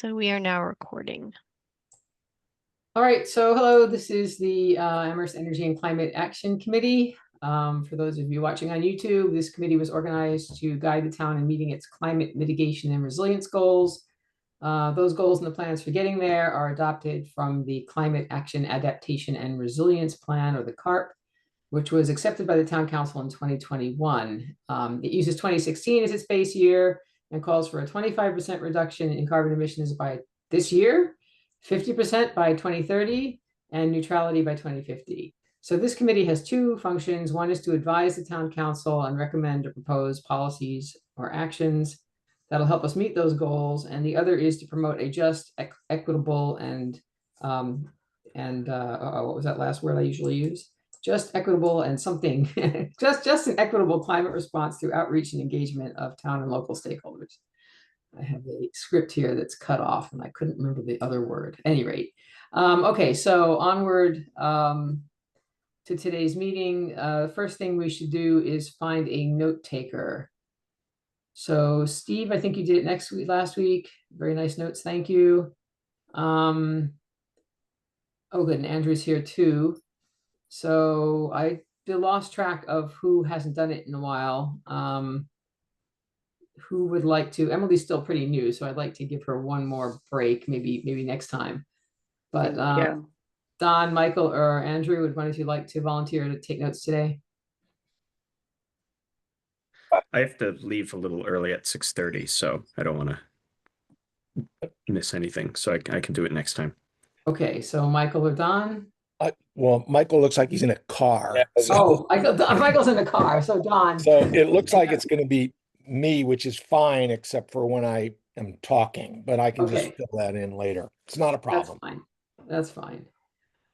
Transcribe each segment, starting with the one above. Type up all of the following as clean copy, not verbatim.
So we are now recording. All right, so hello, this is the Amherst Energy and Climate Action Committee. For those of you watching on YouTube, this committee was organized to guide the town in meeting its climate mitigation and resilience goals. Those goals and the plans for getting there are adopted from the Climate Action Adaptation and Resilience Plan, or the CARP, which was accepted by the town council in 2021. It uses 2016 as its base year and calls for a 25% reduction in carbon emissions by this year, 50% by 2030, and neutrality by 2050. So this committee has two functions. One is to advise the town council and recommend or propose policies or actions that'll help us meet those goals. And the other is to promote a just, equitable, and what was that last word I usually use? Just, equitable, and something, just an equitable climate response through outreach and engagement of town and local stakeholders. I have a script here that's cut off and I couldn't remember the other word. At any rate. Okay, so onward to today's meeting. The first thing we should do is find a note taker. So Steve, I think you did it last week. Very nice notes, thank you. Oh good, and Andrew's here too. So I lost track of who hasn't done it in a while. Who would like to? Emily's still pretty new, so I'd like to give her one more break, maybe next time. But Don, Michael, or Andrew, would one of you like to volunteer to take notes today? I have to leave a little early at 6:30, so I don't want to miss anything. So I can do it next time. Okay, so Michael or Don? Well, Michael looks like he's in a car. So, Michael's in the car, so Don. So it looks like it's going to be me, which is fine, except for when I am talking, but I can just fill that in later. It's not a problem. That's fine.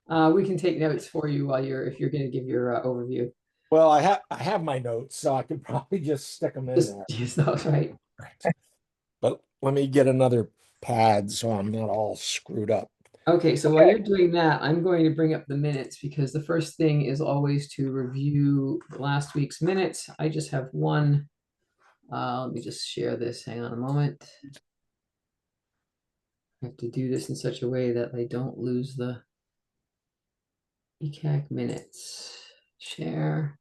We can take notes for you while if you're going to give your overview. Well, I have my notes, so I could probably just stick them in there. Use those, right? But let me get another pad so I'm not all screwed up. Okay, so while you're doing that, I'm going to bring up the minutes because the first thing is always to review last week's minutes. I just have one. Let me just share this. Hang on a moment. I have to do this in such a way that I don't lose the ECAC minutes. Share.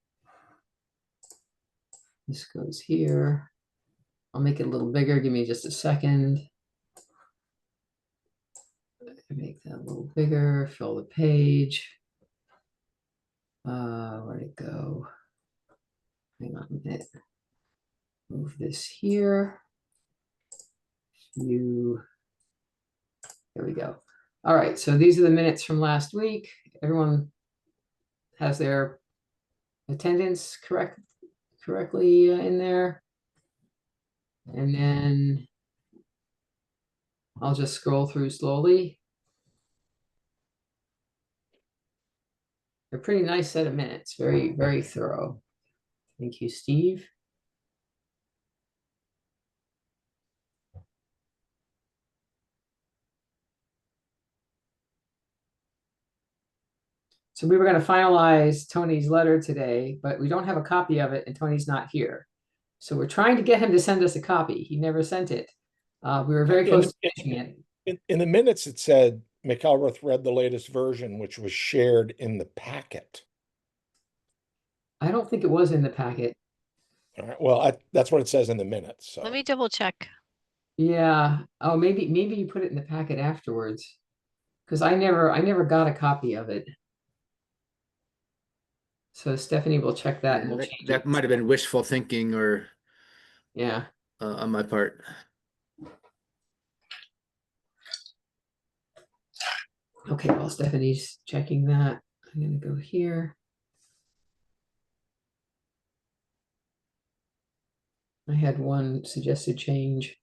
This goes here. I'll make it a little bigger. Give me just a second. Make that a little bigger, fill the page. Where'd it go? Hang on a minute. Move this here. There we go. All right, so these are the minutes from last week. Everyone has their attendance correctly in there. And then I'll just scroll through slowly. A pretty nice set of minutes, very, very thorough. Thank you, Steve. So we were going to finalize Tony's letter today, but we don't have a copy of it and Tony's not here. So we're trying to get him to send us a copy. He never sent it. We were very close to finishing it. In the minutes, it said McElrath read the latest version, which was shared in the packet. I don't think it was in the packet. All right. Well, that's what it says in the minutes. So. Let me double check. Yeah. Oh, maybe you put it in the packet afterwards, because I never got a copy of it. So Stephanie will check that, and we'll change that might have been wishful thinking, or on my part. Okay, while Stephanie's checking that, I'm going to go here. I had one suggested change.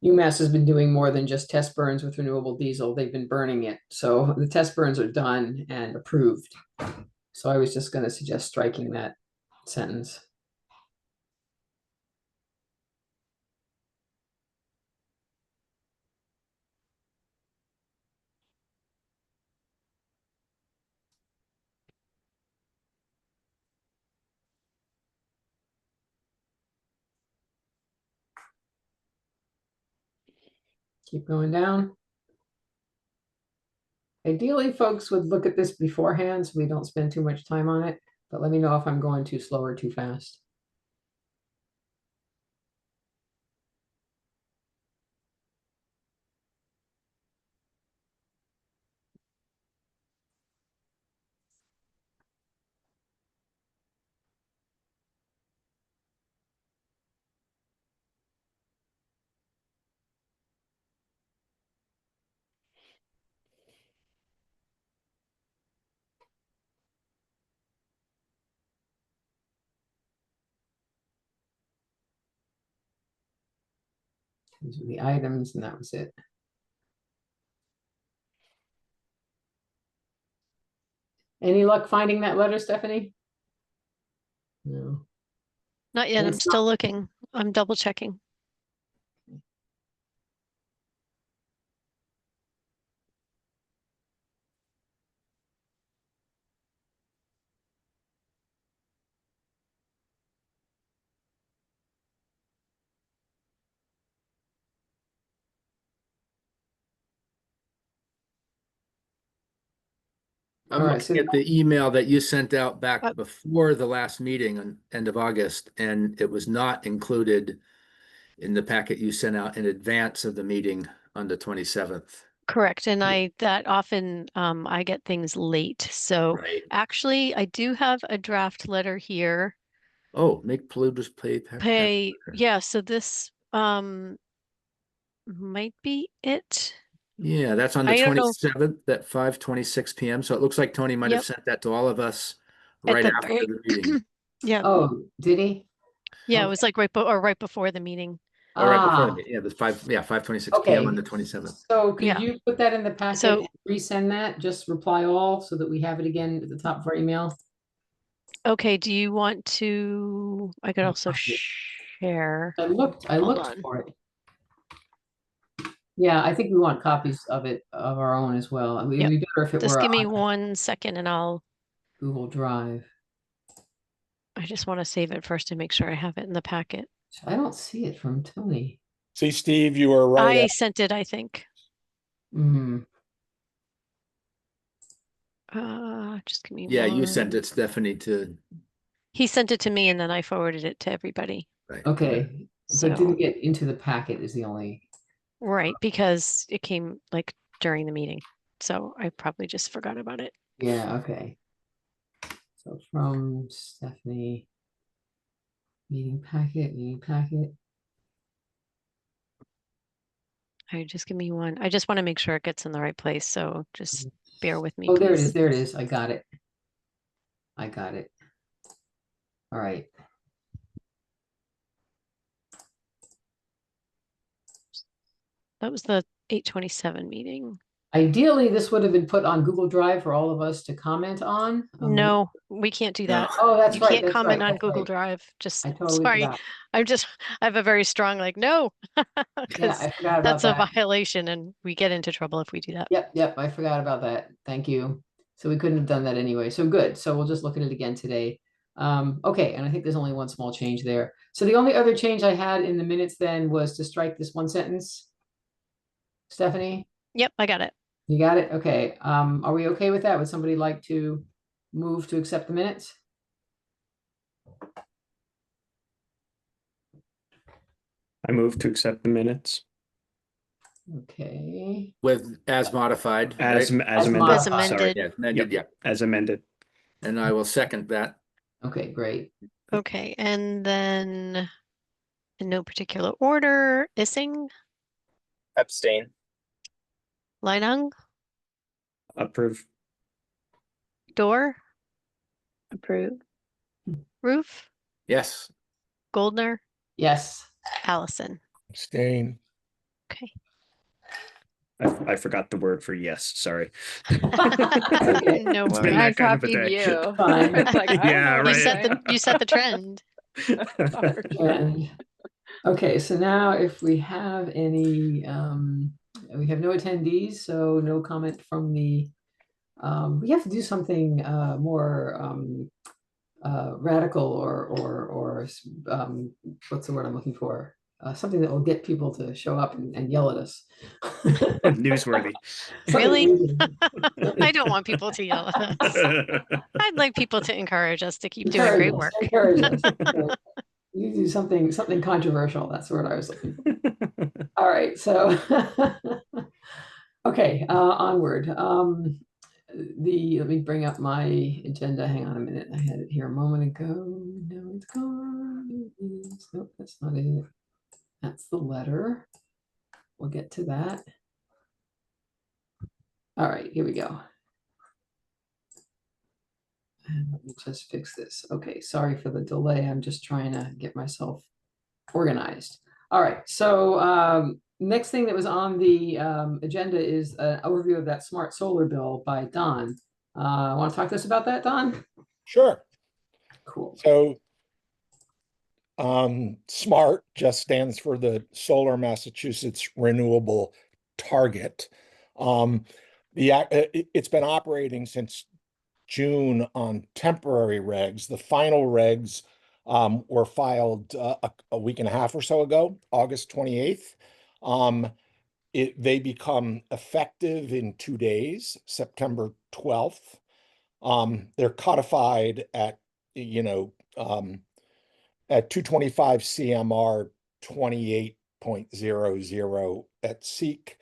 UMass has been doing more than just test burns with renewable diesel. They've been burning it. So the test burns are done and approved. So I was just going to suggest striking that sentence. Keep going down. Ideally, folks would look at this beforehand so we don't spend too much time on it, but let me know if I'm going too slow or too fast. These are the items, and that was it. Any luck finding that letter, Stephanie? No. Not yet. And I'm it's still looking. I'm double checking. I'm All right, looking so- at the email that you sent out back Uh, before the last meeting on end of August, and it was not included in the packet you sent out in advance of the meeting on the 27th. Correct. And that often I get things late. So Right. actually I do have a draft letter here. Oh, make polluters pay. Yeah, so this might be it. Yeah, that's on the I don't know. 27th at 5:26 p.m. So it looks like Tony might have Yep. sent that to all of us At right the after very- the meeting. Yeah. Oh, did he? Yeah, it okay. was like right before the meeting. Or right before the Ah, meeting. Yeah, the 5:26 p.m. on the 27th. so could Yeah. you put that in the packet So- and resend that? Just reply all so that we have it again at the top of our email. Okay, do you want to, I could I'll also find it. share. I Hold looked on. for it. Yeah, I think we want copies of it of our own as well. I mean, Yep. it'd be better if it Just were give me on 1 second and I Google Drive. just want to save it first to make sure I have it in the packet. I don't see it from Tony. See, Steve, you were right. I sent it, I think. Hmm. Just give me Yeah, you one. sent it, Stephanie, to. He sent it to me and then I forwarded it to everybody. Right. Okay, but So, it didn't get into the packet is the only. right, because it came like during the meeting. So I probably just forgot about it. Yeah, okay. So from Stephanie. Meeting packet. All right, just give me one. I just want to make sure it gets in the right place. So just bear with me, Oh, there it please. is. There it is. I got it. All right. That was the 8:27 meeting. Ideally, this would have been put on Google Drive for all of us to comment on. No, we can't do that. Oh, that's You right. can't That's comment right. on That's Google right. Drive. Just I totally sorry. forgot. I have a very strong like no, Yeah, because I forgot about that's a that. violation and we get into trouble if we do that. Yep, I forgot about that. Thank you. So we couldn't have done that anyway. So good. So we'll just look at it again today. Okay, and I think there's only one small change there. So the only other change I had in the minutes then was to strike this one sentence. Stephanie, Yep, I got it. you got it? Okay. Are we okay with that? Would somebody like to move to accept the minutes? I move to accept the minutes Okay. With as modified. as right? as As amended. As modified. Sorry. amended. Yeah, amended, yeah. As amended. And I will second that. Okay, great. Okay, and then in no particular order, Ising, Abstain. Leinung, Approve. Dorr, Approve. Roof, Yes. Goldner, Yes. Allison. Abstain. Okay. I forgot the word for yes. Sorry. Okay. No It's been worries. I that kind of a copied day. you. Fine. It's like, I don't Yeah, know right. what You set the trend. And okay, so now if we have any, we have no attendees, so no comment from the, we have to do something more radical or what's the word I'm looking for? something that will get people to show up and yell at us. Newsworthy. Something Really? newsworthy. I don't want people to yell at us. I'd like people to encourage us to keep doing Encourage great us, work. encourage us, encourage us. You do something controversial. That's the word I was looking for. All right, so okay, onward. Let me bring up my agenda. Hang on a minute. I had it here a moment ago. No, it's gone. It is. Nope, that's not it. That's the letter. We'll get to that. All right, here we go. And let me just fix this. Okay, sorry for the delay. I'm just trying to get myself organized. All right, so next thing that was on the agenda is an overview of that smart solar bill by Don. Want to talk to us about that, Don? Sure. Cool. So SMART just stands for the Solar Massachusetts Renewable Target. It's been operating since June on temporary regs. The final regs were filed a week and a half or so ago, August 28th. They become effective in 2 days, September 12th. They're codified at, at 225 CMR 28.00 at SEEK.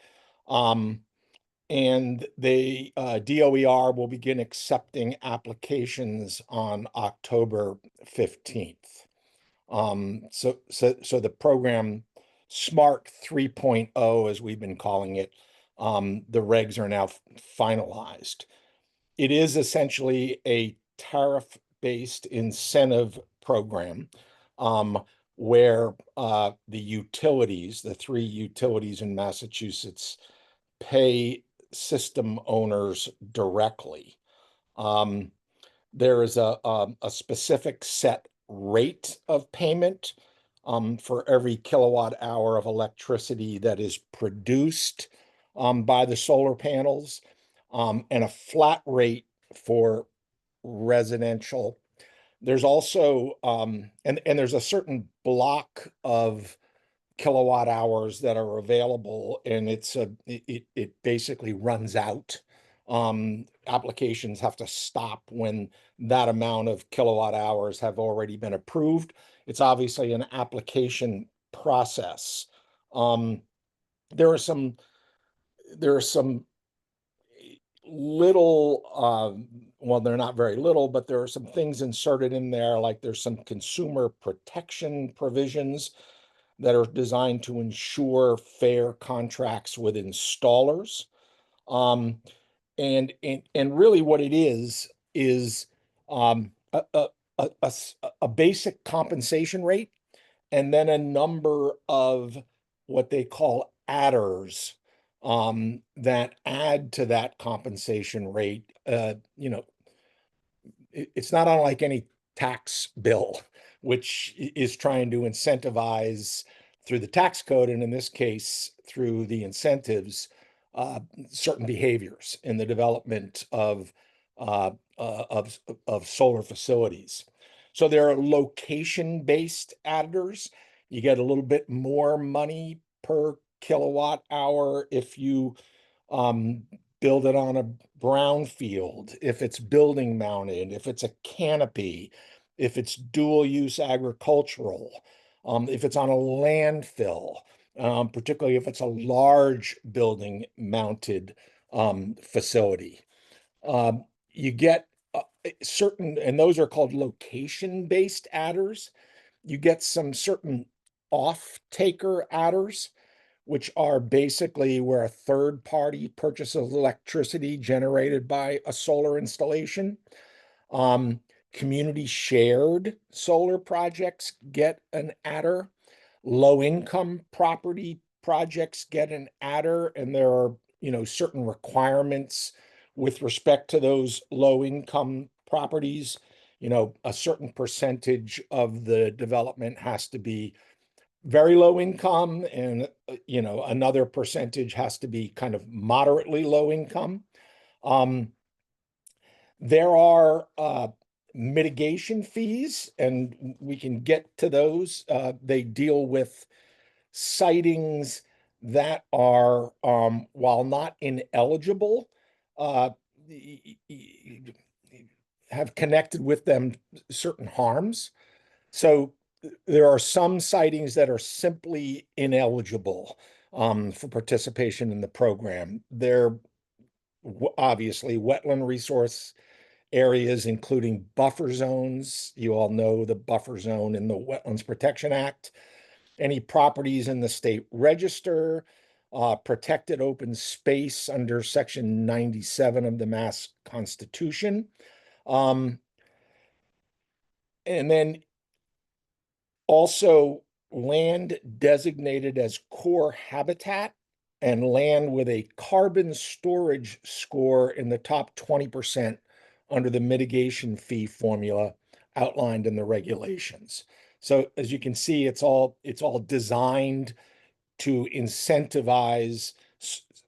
And they DOER will begin accepting applications on October 15th. So the program SMART 3.0, as we've been calling it, the regs are now finalized. It is essentially a tariff-based incentive program where the utilities, the 3 utilities in Massachusetts, pay system owners directly. There is a specific set rate of payment for every kilowatt hour of electricity that is produced by the solar panels, and a flat rate for residential. There's also and there's a certain block of kilowatt hours that are available, and it basically runs out. Applications have to stop when that amount of kilowatt hours have already been approved. It's obviously an application process. There are some little, well, they're not very little, but there are some things inserted in there, like there's some consumer protection provisions that are designed to ensure fair contracts with installers. And really what it is a basic compensation rate, and then a number of what they call adders that add to that compensation rate. It's not unlike any tax bill, which is trying to incentivize through the tax code, and in this case, through the incentives, certain behaviors in the development of solar facilities. So there are location-based adders. You get a little bit more money per kilowatt hour if you build it on a brownfield, if it's building mounted, if it's a canopy, if it's dual use agricultural, if it's on a landfill, particularly if it's a large building mounted facility. You get certain, and those are called location-based adders. You get some certain off-taker adders, which are basically where a third party purchases electricity generated by a solar installation. Community shared solar projects get an adder. Low income property projects get an adder, and there are, certain requirements with respect to those low income properties. A certain percentage of the development has to be very low income, and another percentage has to be kind of moderately low income. There are mitigation fees, and we can get to those. They deal with sightings that are, while not ineligible, uh, have connected with them certain harms. So there are some sightings that are simply ineligible for participation in the program. They're obviously wetland resource areas, including buffer zones. You all know the buffer zone in the Wetlands Protection Act. Any properties in the state register, protected open space under Section 97 of the Mass Constitution. And then also land designated as core habitat and land with a carbon storage score in the top 20% under the mitigation fee formula outlined in the regulations. So as you can see, it's all designed to incentivize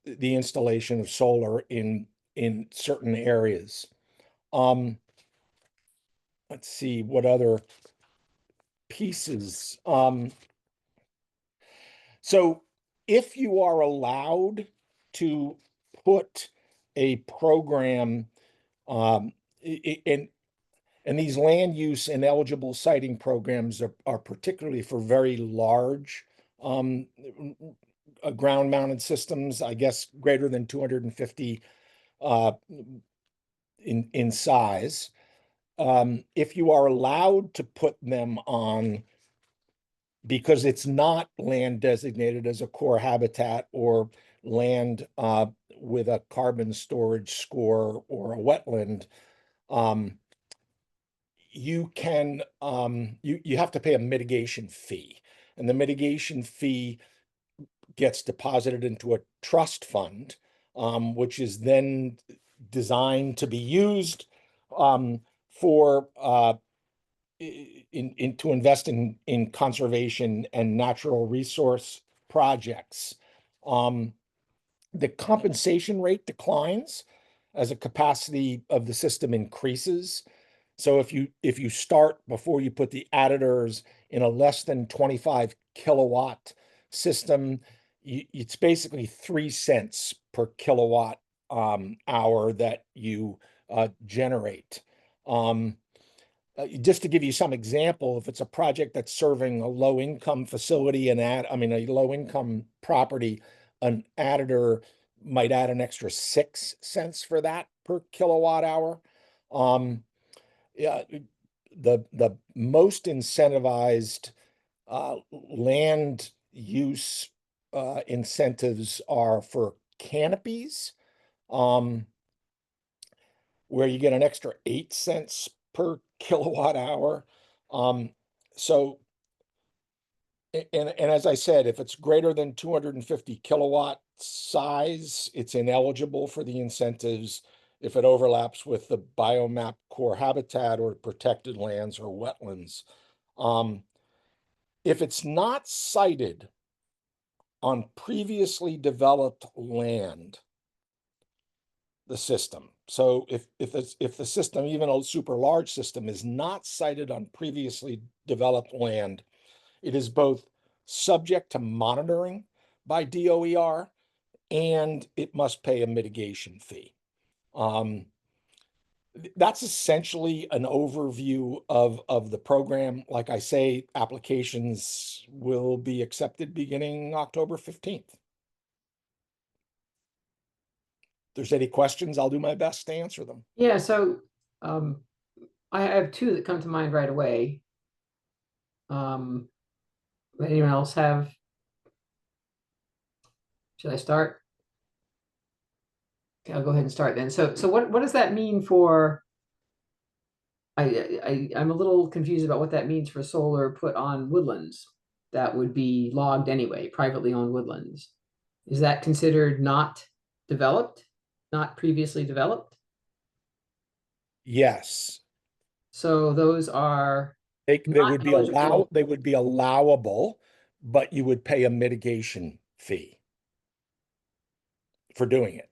the installation of solar in certain areas. Let's see what other pieces. So if you are allowed to put a program, and these land use and eligible siting programs are particularly for very large ground mounted systems, I guess greater than 250 in size. If you are allowed to put them on, because it's not land designated as a core habitat or land with a carbon storage score or a wetland, you can you have to pay a mitigation fee, and the mitigation fee gets deposited into a trust fund, which is then designed to be used for to invest in conservation and natural resource projects. The compensation rate declines as the capacity of the system increases. So if you start before you put the additors in a less than 25 kilowatt system, it's basically 3 cents per kilowatt hour that you generate. Just to give you some example, if it's a project that's serving a low-income facility and a low-income property, an additor might add an extra 6 cents for that per kilowatt hour. Yeah, the most incentivized land use incentives are for canopies, where you get an extra 8 cents per kilowatt hour. So, and as I said, if it's greater than 250 kilowatt size, it's ineligible for the incentives if it overlaps with the biomap core habitat or protected lands or wetlands. If it's not sited on previously developed land, the system. So if the system, even a super large system, is not sited on previously developed land, it is both subject to monitoring by DOER and it must pay a mitigation fee. That's essentially an overview of the program. Like I say, applications will be accepted beginning October 15th. If there's any questions, I'll do my best to answer them. Yeah, so I have two that come to mind right away. Anyone else have? Should I start? Okay, I'll go ahead and start then. So what does that mean for? I'm a little confused about what that means for solar put on woodlands that would be logged anyway, privately owned woodlands. Is that considered not developed, not previously developed? Yes. So those are They would be eligible. they would be allowable, but you would pay a mitigation fee for doing it.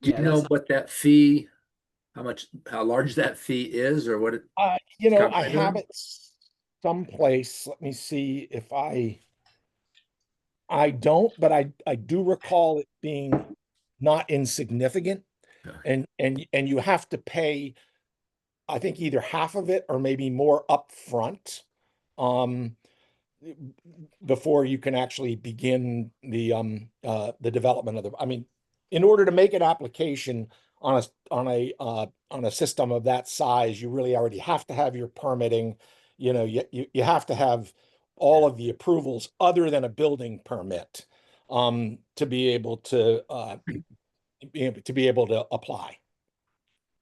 Do you Yeah, know that's- what that fee, how large that fee is or what it? You know, I Covered have in? it someplace, let me see if I don't, but I do recall it being not insignificant. Yeah. And you have to pay, I think, either half of it or maybe more upfront. Before you can actually begin the development of I mean, in order to make an application on a system of that size, you really already have to have your permitting. You know, you have to have all of the approvals other than a building permit to be able to apply.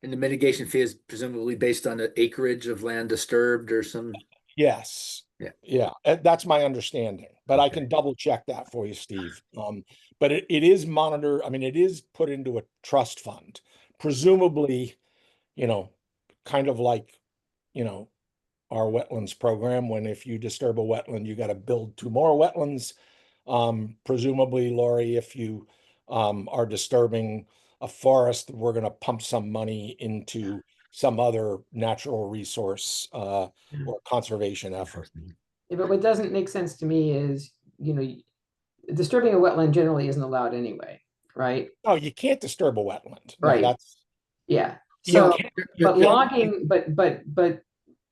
And the mitigation fee is presumably based on the acreage of land disturbed or some. Yes. Yeah. Yeah, that's my understanding, but I Okay. can double check that for you, Steve. But it is monitored. I mean, it is put into a trust fund, presumably, you know, kind of like, you know, our wetlands program, when if you disturb a wetland, you got to build 2 more wetlands. Presumably, Lori, if you are disturbing a forest, we're going to pump some money into some other natural resource or conservation effort. Yeah, but what doesn't make sense to me is, disturbing a wetland generally isn't allowed anyway, right? Oh, you can't disturb a wetland. No, Right. that's, Yeah. you So, can't- but you know, logging, but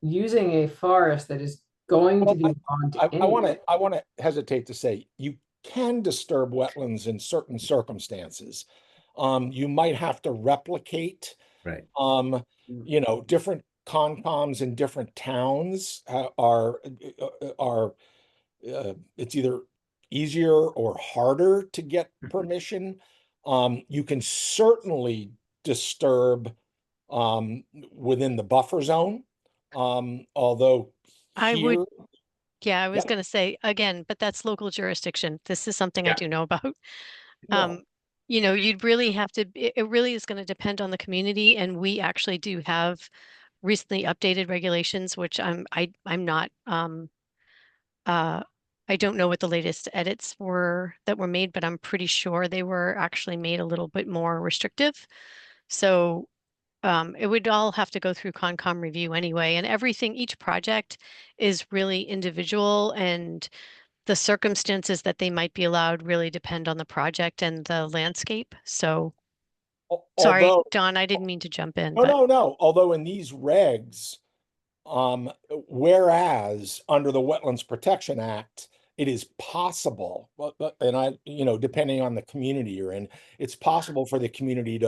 using a forest that is going to be logged I want anyway. to, hesitate to say, you can disturb wetlands in certain circumstances. You might have to replicate, Right. you know, different Concoms in different towns it's either easier or harder to get permission. You can certainly disturb within the buffer zone. Although I would, here, yeah, I was Yep. gonna say again, but that's local jurisdiction. This is something I Yeah. do know about. yeah, You'd really have to, it really is gonna depend on the community, and we actually do have recently updated regulations, which I'm not, I don't know what the latest edits were that were made, but I'm pretty sure they were actually made a little bit more restrictive. So it would all have to go through Concom review anyway, and everything, each project is really individual, and the circumstances that they might be allowed really depend on the project and the landscape. So, sorry, although, Don, I didn't mean to jump in, no, but no, although in these regs, whereas under the Wetlands Protection Act, it is possible, and depending on the community you're in, it's possible for the community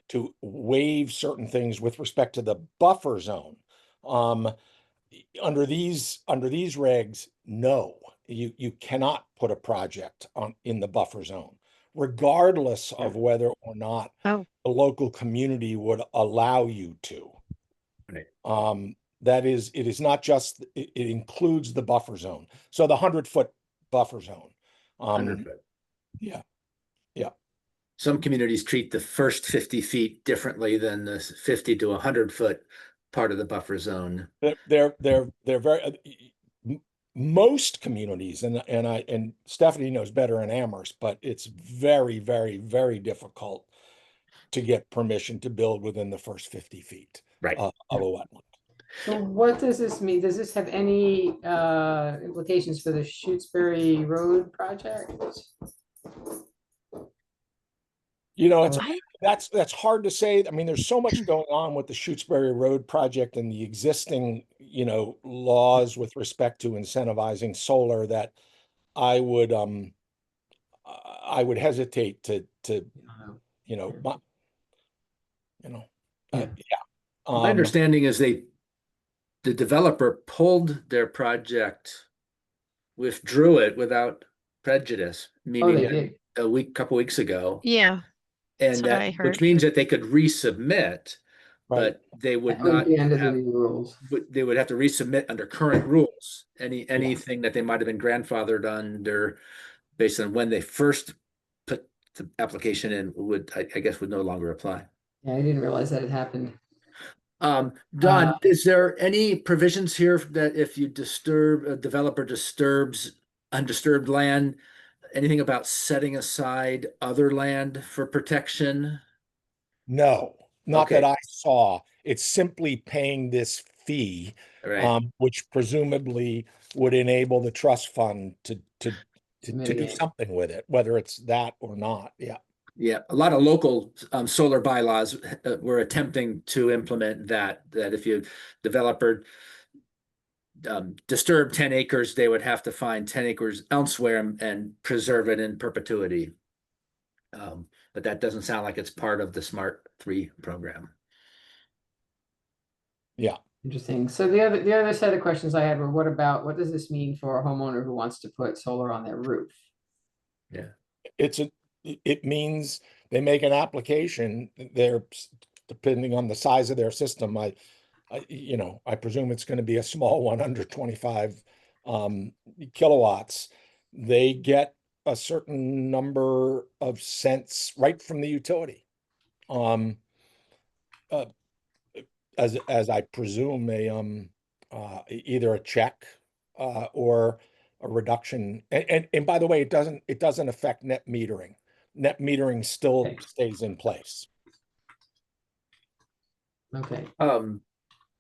to waive certain things with respect to the buffer zone. Under these regs, no, you cannot put a project in the buffer zone, regardless of whether or not oh, the local community would allow you to. Right. That is, it is not just, it includes the buffer zone. So the 100-foot buffer zone. 100 foot. Yeah. Some communities treat the first 50 feet differently than the 50 to 100 foot part of the buffer zone. They're very, most communities, and Stephanie knows better in Amherst, but it's very, very, very difficult to get permission to build within the first 50 feet Right. of a wetland. So what does this mean? Does this have any implications for the Shutesbury Road project? You know, it's I, that's hard to say. I mean, there's so much going on with the Shutesbury Road project and the existing, laws with respect to incentivizing solar that I would hesitate to my, Yeah. My understanding is the developer pulled their project, withdrew it without prejudice, Oh, meaning they did. couple weeks ago. yeah, that's And what I which heard. means that they could resubmit, Right. but they would That was not the end of the have, new rules. they would have to resubmit under current rules. Anything that they might have been grandfathered under based on when they first put the application in would, I guess, would no longer apply. Yeah, I didn't realize that had happened. Don, is there any provisions here that if you a developer disturbs undisturbed land, anything about setting aside other land for protection? No, not that Okay. I saw. It's simply paying this fee, Right. which presumably would enable the trust fund to do Mitigate. something with it, whether it's that or not. Yeah. Yeah, a lot of local solar bylaws were attempting to implement that if you developer disturb 10 acres, they would have to find 10 acres elsewhere and preserve it in perpetuity. But that doesn't sound like it's part of the Smart 3 program. Yeah. Interesting. So the other set of questions I had were, what does this mean for a homeowner who wants to put solar on their roof? Yeah. It means they make an application. They're, depending on the size of their system, I presume it's going to be a small one under 25 kilowatts. They get a certain number of cents right from the utility. As I presume either a check or a reduction. And by the way, it doesn't affect net metering. Net metering still Okay. stays in place. Okay.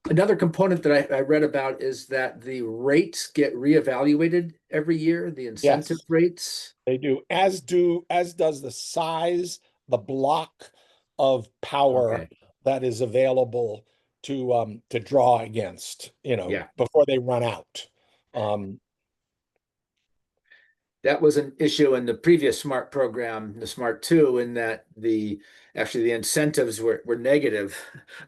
Another component that I read about is that the rates get reevaluated every year, the incentive rates. They do, as does the size, the block of power Okay. that is available to draw against, Yeah. before they run out. That was an issue in the previous SMART program, the SMART 2, in that the incentives were negative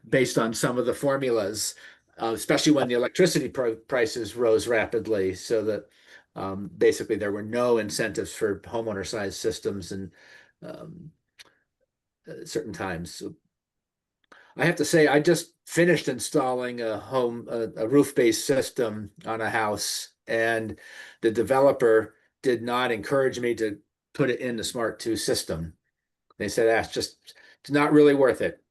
based on some of the formulas, especially when the electricity prices rose rapidly. So that basically there were no incentives for homeowner sized systems and certain times. So I have to say, I just finished installing a roof-based system on a house, and the developer did not encourage me to put it in the Smart 2 system. They said, it's not really worth it.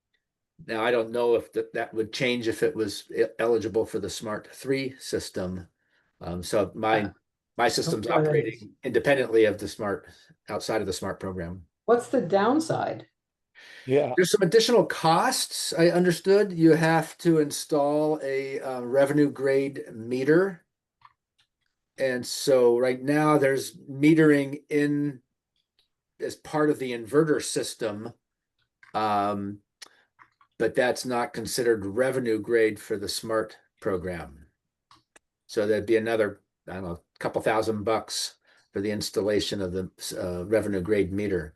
Now, I don't know if that would change if it was eligible for the Smart 3 system. So my system's Okay, that is. operating independently of the Smart, outside of the Smart program. What's the downside? Yeah. There's some additional costs. I understood you have to install a revenue grade meter. And so right now there's metering in as part of the inverter system. But that's not considered revenue grade for the SMART program. So there'd be another, I don't know, couple $1,000 for the installation of the revenue grade meter.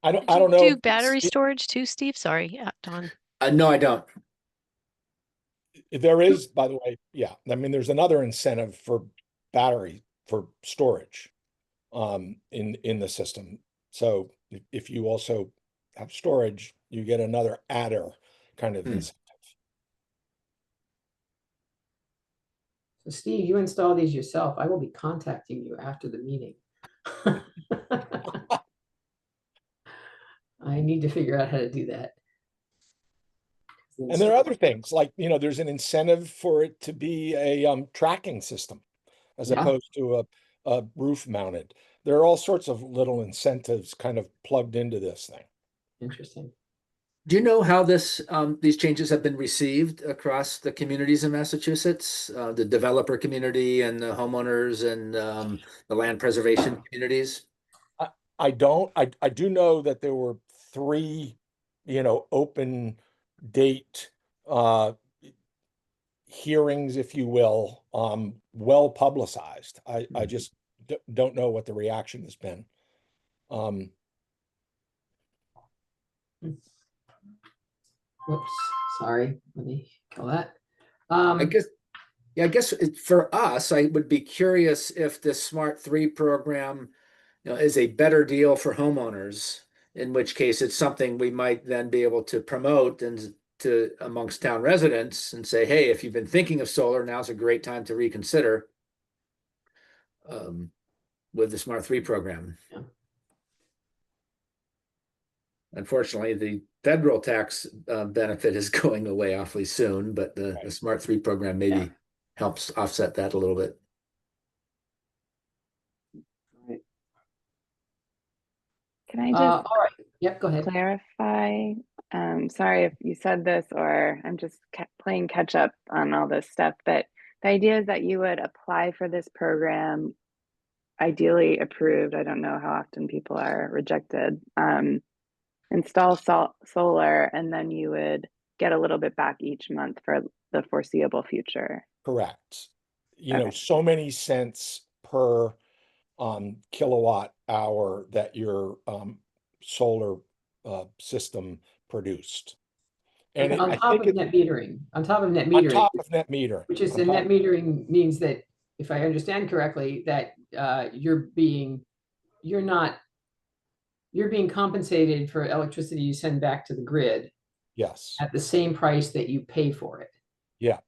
I don't Did you know. do battery storage too, Steve? Sorry, Don. No, I don't. There is, by the way, yeah. I mean, there's another incentive for battery for storage in the system. So if you also have storage, you get another adder kind of incentive. So Steve, you install these yourself. I will be contacting you after the meeting. I need to figure out how to do that. And there are other things like, there's an incentive for it to be a tracking system as Yeah. opposed to a roof mounted. There are all sorts of little incentives kind of plugged into this thing. Interesting. Do you know how these changes have been received across the communities in Massachusetts, the developer community and the homeowners and the land preservation communities? I don't. I do know that there were 3, open date hearings, if you will, well publicized. I just don't know what the reaction has been. Whoops, sorry. Let me kill that. I guess for us, I would be curious if this Smart 3 program, is a better deal for homeowners, in which case it's something we might then be able to promote and to amongst town residents and say, hey, if you've been thinking of solar, now's a great time to reconsider with the Smart 3 program. Yeah. Unfortunately, the federal tax benefit is going away awfully soon, but the Smart 3 program maybe helps offset that a little bit. Can I All just right, yep, go ahead. clarify? Sorry if you said this or I'm just playing catch up on all this stuff, but the idea is that you would apply for this program, ideally approved. I don't know how often people are rejected. Install solar, and then you would get a little bit back each month for the foreseeable future. Correct. You know, Okay. so many cents per kilowatt hour that your solar system produced. And On I top think of net metering, on top of net on metering, top of net meter. which is on the top- net metering means that, if I understand correctly, that you're being compensated for electricity you send back to the grid Yes, at the same price that you pay for it. yeah,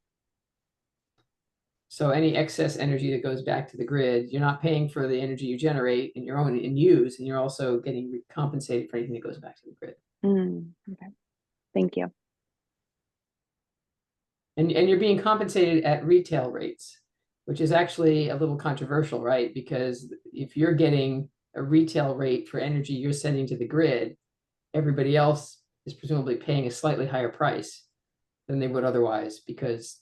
So any excess energy that goes back to the grid, you're not paying for the energy you generate in your own and use, and you're also getting compensated for anything that goes back to the grid. Okay. Thank you. And you're being compensated at retail rates, which is actually a little controversial, right? Because if you're getting a retail rate for energy you're sending to the grid, everybody else is presumably paying a slightly higher price than they would otherwise, because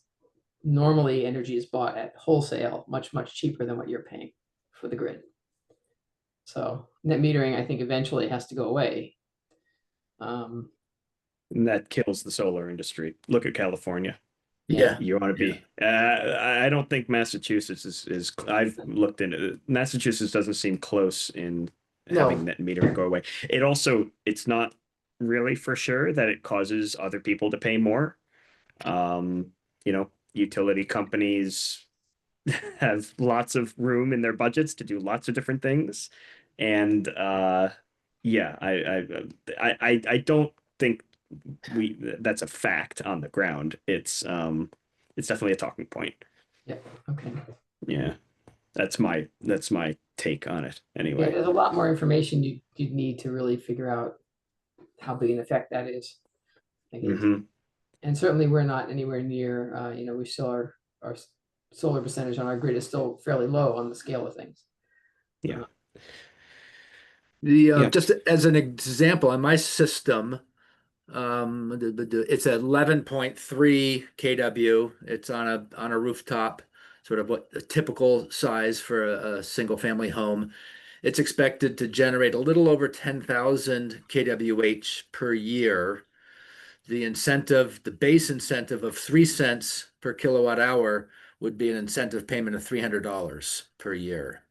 normally energy is bought at wholesale much, much cheaper than what you're paying for the grid. So net metering, I think, eventually has to go away. And that kills the solar industry. Look at California. Yeah. You want to be. I don't think Massachusetts is. I've looked into it. Massachusetts doesn't seem close in having net metering go away. It's not really for sure that it causes other people to pay more. Utility companies have lots of room in their budgets to do lots of different things, and yeah, I don't think that's a fact on the ground. It's definitely a talking point. Yeah, okay. Yeah, that's my take on it Yeah, anyway. there's a lot more information you'd need to really figure out how big an effect that is. I guess. And certainly we're not anywhere near, we still our solar percentage on our grid is still fairly low on the scale of things. Yeah. Just as an example, on my system, it's 11.3 kW. It's on a rooftop, sort of what a typical size for a single family home. It's expected to generate a little over 10,000 kWh per year. The base incentive of 3 cents per kilowatt hour would be an incentive payment of $300 per year.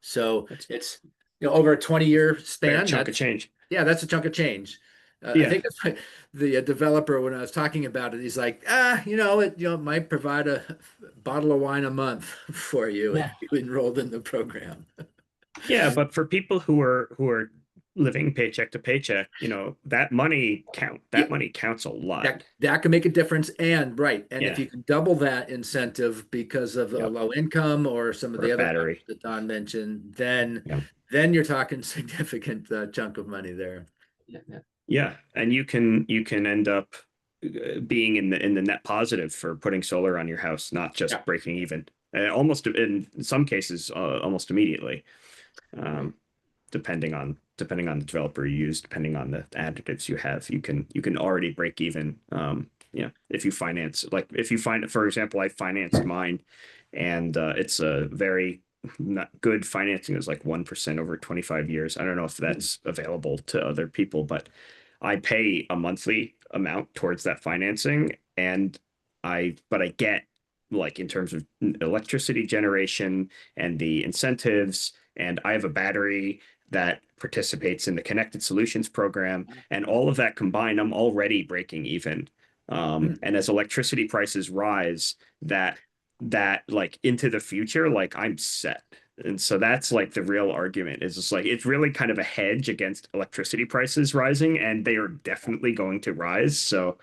So it's over a 20-year span. Chunk of change. Yeah, that's a chunk of change. Yeah. I think that's the developer, when I was talking about it, he's like, it might provide a bottle of wine a month for you if you enrolled in the program. Yeah, but for people who are living paycheck to paycheck, that money counts a lot. That can make a difference. And if you can double that incentive because of a Yep. low income or some of Or the other battery. factors that Don mentioned, then Yep. you're talking significant chunk of money there. Yeah, and you can end up being in the net positive for putting solar on your house, not just breaking even. Almost in some cases, almost immediately, depending on the developer you use, depending on the additives you have, you can already break even. If you finance, for example, I financed mine, and it's a very not good financing. It was like 1% over 25 years. I don't know if that's available to other people, but I pay a monthly amount towards that financing, and I get, like, in terms of electricity generation and the incentives, and I have a battery that participates in the Connected Solutions program, and all of that combined, I'm already breaking even. And as electricity prices rise, that like into the future, like, I'm set. And so that's like the real argument, is just like, it's really kind of a hedge against electricity prices rising, and they are definitely going to rise. So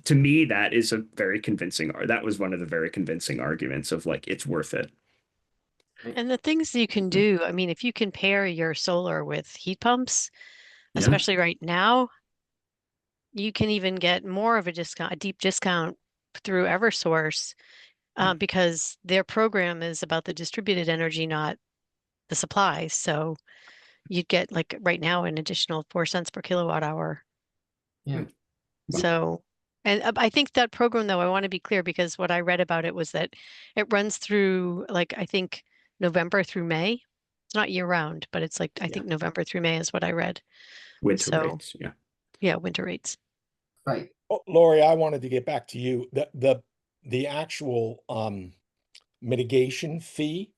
to me, that was one of the very convincing arguments of, like, it's worth it. And the things you can do, I mean, if you can pair your solar with heat pumps, especially right now, you can even get more of a discount, a deep discount through Eversource, because their program is about the distributed energy, not the supply. So you'd get like right now an additional 4 cents per kilowatt hour. Yeah. So, and I think that program though, I want to be clear because what I read about it was that it runs through like, I think November through May. It's not year round, but it's like, I think November through May is what I read. Winter So- rates, yeah. Yeah, winter rates. Right. Oh, Lori, I wanted to get back to you. The actual mitigation fee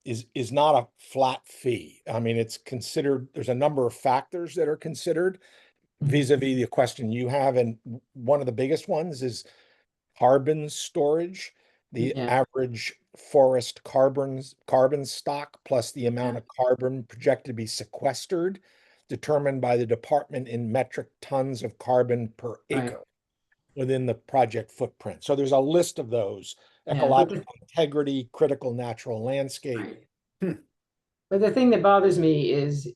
is not a flat fee. I mean, it's considered, there's a number of factors that are considered vis-a-vis the question you have, and one of the biggest ones is carbon storage, the Yeah. average forest carbon stock plus the amount of carbon projected to be sequestered, determined by the department in metric tons of carbon per Right. acre within the project footprint. So there's a list of those: Yeah, but ecological integrity, critical natural landscape. Right. But the thing that bothers me is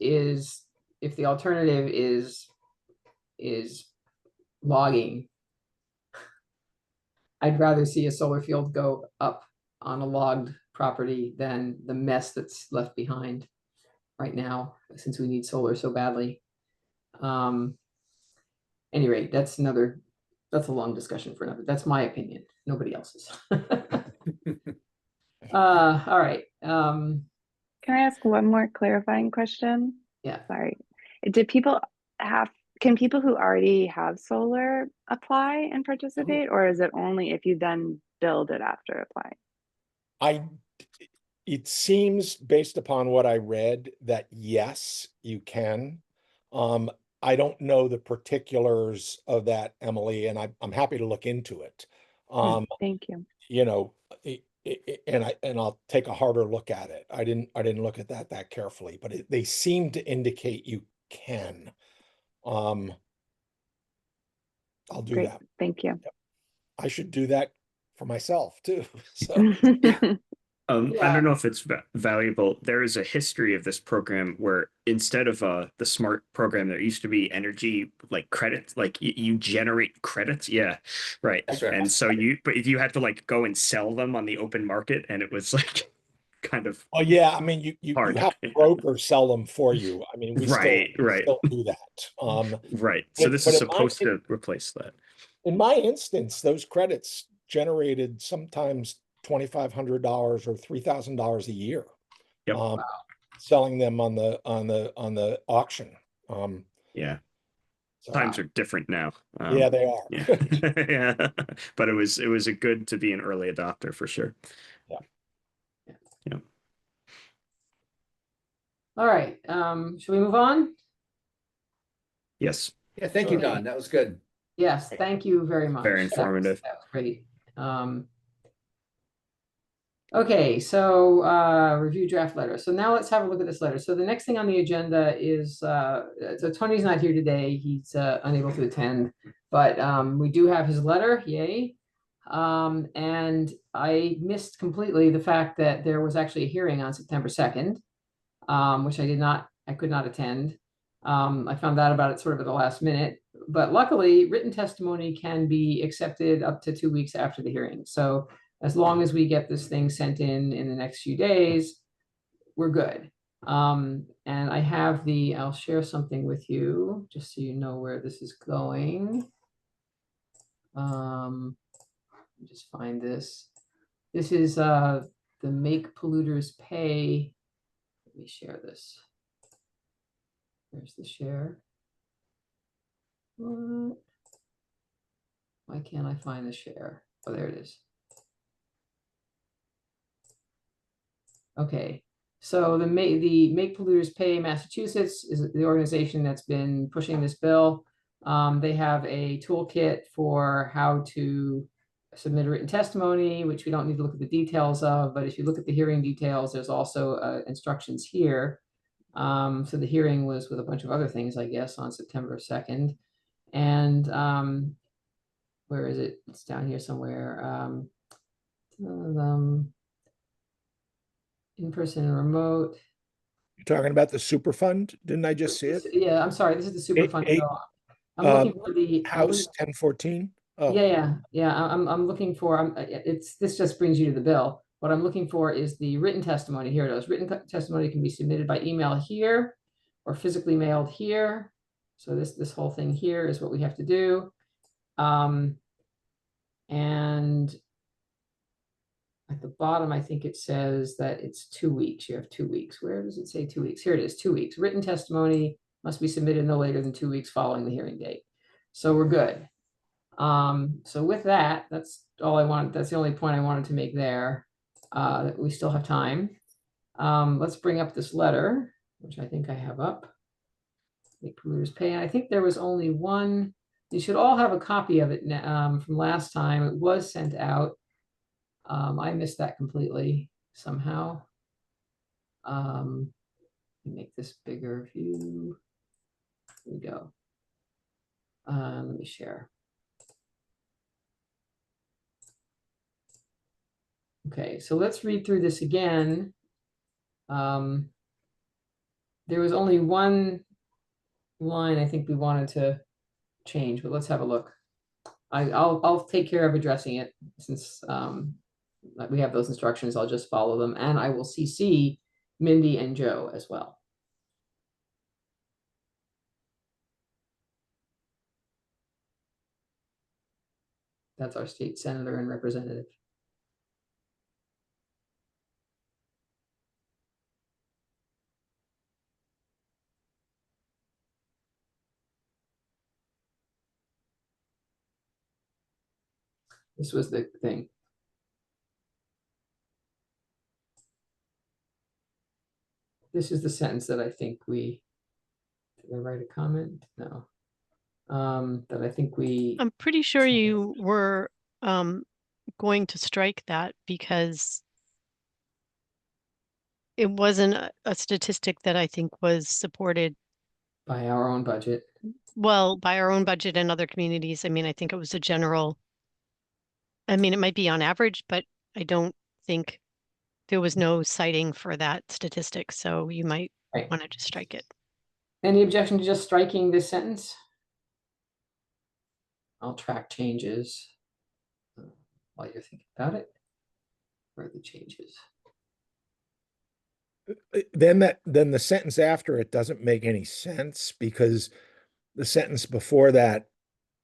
if the alternative is logging, I'd rather see a solar field go up on a logged property than the mess that's left behind right now, since we need solar so badly. Any rate, that's a long discussion for another. That's my opinion, nobody else's. All right. Can I ask one more clarifying question? Yeah. Sorry. Can people who already have solar apply and participate, or is it only if you then build it after apply? It seems, based upon what I read, that yes, you can. I don't know the particulars of that, Emily, and I'm happy to look into it. Thank you. You know, and I'll take a harder look at it. I didn't look at that carefully, but they seem to indicate you can. I'll do Great. that. Thank you. I should do that for myself too. So I Yeah. don't know if it's valuable. There is a history of this program where instead of the SMART program, there used to be energy like credits, like you generate credits. Yeah, right. That's right. And so but if you had to like go and sell them on the open market, and it was like kind of well, yeah, I mean, you hard. have a broker sell them for you. I mean, we Right. still do that. Right. So But- this but is in my supposed opinion- to replace that. In my instance, those credits generated sometimes $2,500 or $3,000 a year. Yep. Selling them on the auction. Yeah. So- Times are different now. yeah, they are. Yeah. Yeah. But it was a good to be an early adopter for sure. All right. Should we move on? Yes. Yeah, thank you, Okay. Don. That was good. Yes, thank you very much. Very That was- informative. That was great. Okay, so review draft letter. So now let's have a look at this letter. So the next thing on the agenda is, so Tony's not here today. He's unable to attend, but we do have his letter, yay. And I missed completely the fact that there was actually a hearing on September 2nd, which I could not attend. I found out about it sort of at the last minute, but luckily written testimony can be accepted up to 2 weeks after the hearing. So as long as we get this thing sent in the next few days, we're good. And I'll share something with you just so you know where this is going. Let me just find this. This is the Make Polluters Pay. Let me share this. There's the share. What? Why can't I find the share? Oh, there it is. Okay, so the Make Polluters Pay Massachusetts is the organization that's been pushing this bill. They have a toolkit for how to submit a written testimony, which we don't need to look at the details of, but if you look at the hearing details, there's also instructions here. So the hearing was with a bunch of other things, I guess, on September 2nd. And where is it? It's down here somewhere. In-person and remote. You're talking about the super fund? Didn't I just see it? Yeah, I'm sorry. This is the super fund. Eight- bill. I'm looking for the House 1014? Oh, Yeah. I'm looking for. This just brings you to the bill. What I'm looking for is the written testimony. Here it is. Testimony can be submitted by email here or physically mailed here. So this whole thing here is what we have to do. And at the bottom, I think it says that it's 2 weeks. You have 2 weeks. Where does it say 2 weeks? Here it is, 2 weeks. Written testimony must be submitted no later than 2 weeks following the hearing date. So we're good. So with that, that's all I wanted. That's the only point I wanted to make there. That we still have time. Let's bring up this letter, which I think I have up. Make polluters pay. And I think there was only one. You should all have a copy of it from last time. It was sent out. I missed that completely somehow. Let me make this bigger view. Here we go. Let me share. Okay, so let's read through this again. There was only one line I think we wanted to change, but let's have a look. I'll take care of addressing it since we have those instructions. I'll just follow them, and I will CC Mindy and Joe as well. That's our state senator and representative. This was the thing. This is the sentence that I think we, did I write a comment? No. That I think we, I'm pretty sure you were going to strike that because it wasn't a statistic that I think was supported by our own budget. well by our own budget and other communities. I mean, I think it was a general, I mean, it might be on average, but I don't think there was no citing for that statistic. So you might Right. want to just strike it. Any objection to just striking this sentence? I'll track changes while you're thinking about it. Where are the changes? Then the sentence after it doesn't make any sense, because the sentence before that,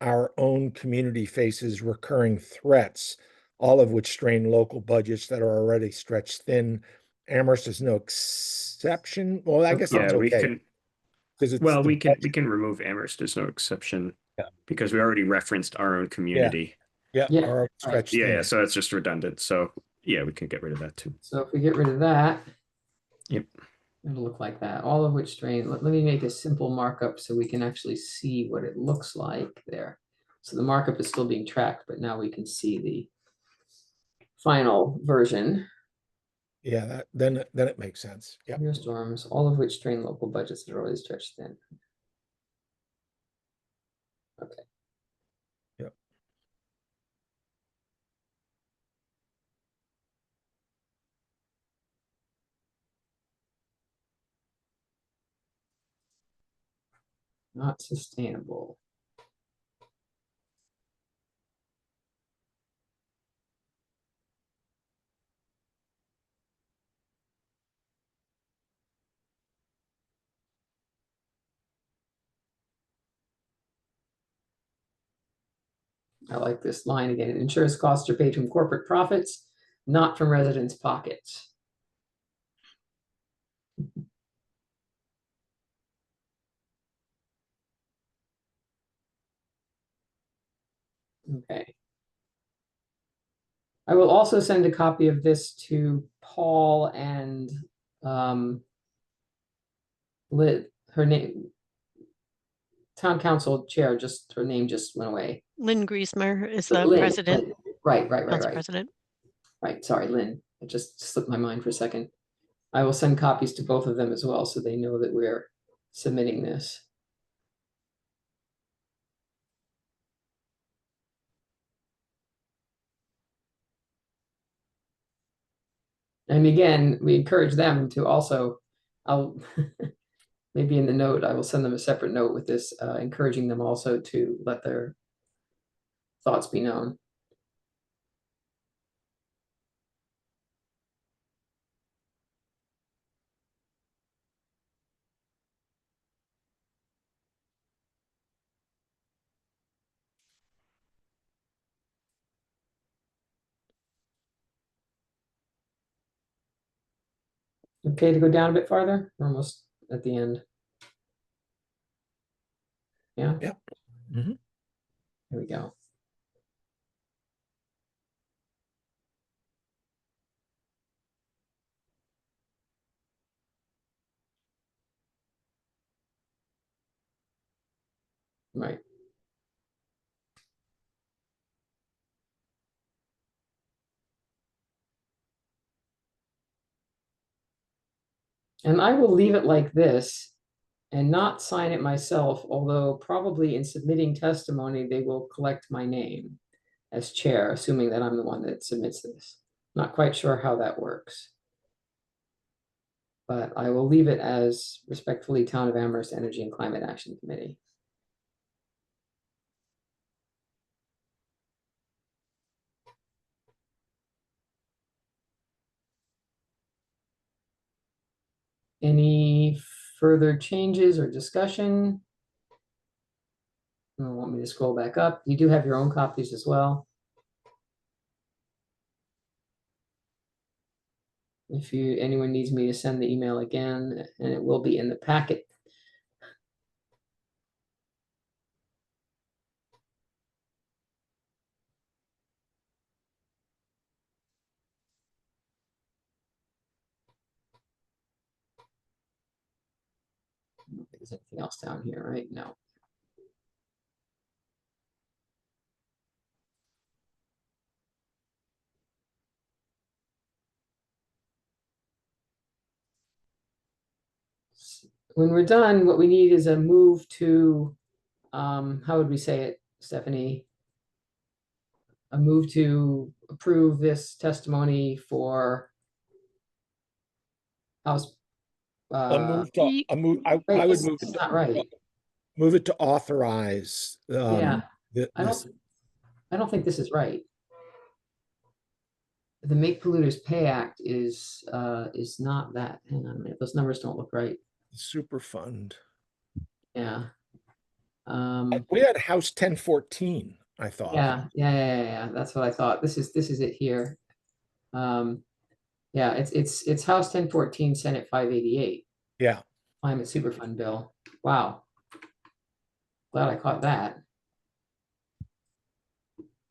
our own community faces recurring threats, all of which strain local budgets that are already stretched thin. Amherst is no exception. Well, I guess that's Yeah, we okay. can, 'Cause it's well, the we budget. can remove Amherst as no exception. Yeah. Because we already referenced our own community. Yeah, Yeah, are right. stretched Yeah, thin. so it's just redundant. So yeah, we can get rid of that too. So if we get rid of that, Yep. it'll look like that. All of which strain. Let me make a simple markup so we can actually see what it looks like there. So the markup is still being tracked, but now we can see the final version. Yeah, then it makes sense. Yeah. Severe storms, all of which strain local budgets that are always stretched thin. Okay. Yep. Not sustainable. I like this line again. Insurance costs are paid from corporate profits, not from residents' pockets. Okay. I will also send a copy of this to Paul and her name, town council chair, just her name just went away. Lynn Griesmer is the Lynn, president, Lynn. Right. council president. Right, sorry, Lynn. It just slipped my mind for a second. I will send copies to both of them as well, so they know that we're submitting this. And again, we encourage them to also, I'll maybe in the note, I will send them a separate note with this, encouraging them also to let their thoughts be known. Okay to go down a bit farther? We're almost at the end. Yeah, Yep. Mhm. here we go. Right. And I will leave it like this and not sign it myself, although probably in submitting testimony, they will collect my name as chair, assuming that I'm the one that submits this. Not quite sure how that works. But I will leave it as respectfully Town of Amherst Energy and Climate Action Committee. Any further changes or discussion? You want me to scroll back up? You do have your own copies as well. If anyone needs me to send the email again, and it will be in the packet. I don't think there's anything else down here, right? No. When we're done, what we need is a move to, how would we say it, Stephanie? A move to approve this testimony for House. A move to, Ye- a move, I Wait, would this move is it, not right. move it to authorize. Yeah, I This, don't think this is right. The Make Polluters Pay Act is not that. Hang on a minute, those numbers don't look right. super fund. Yeah. We had House 1014, I thought. Yeah. That's what I thought. This is it here. Yeah, it's House 1014, Senate 588. Yeah. Climate Superfund bill. Wow. Glad I caught that.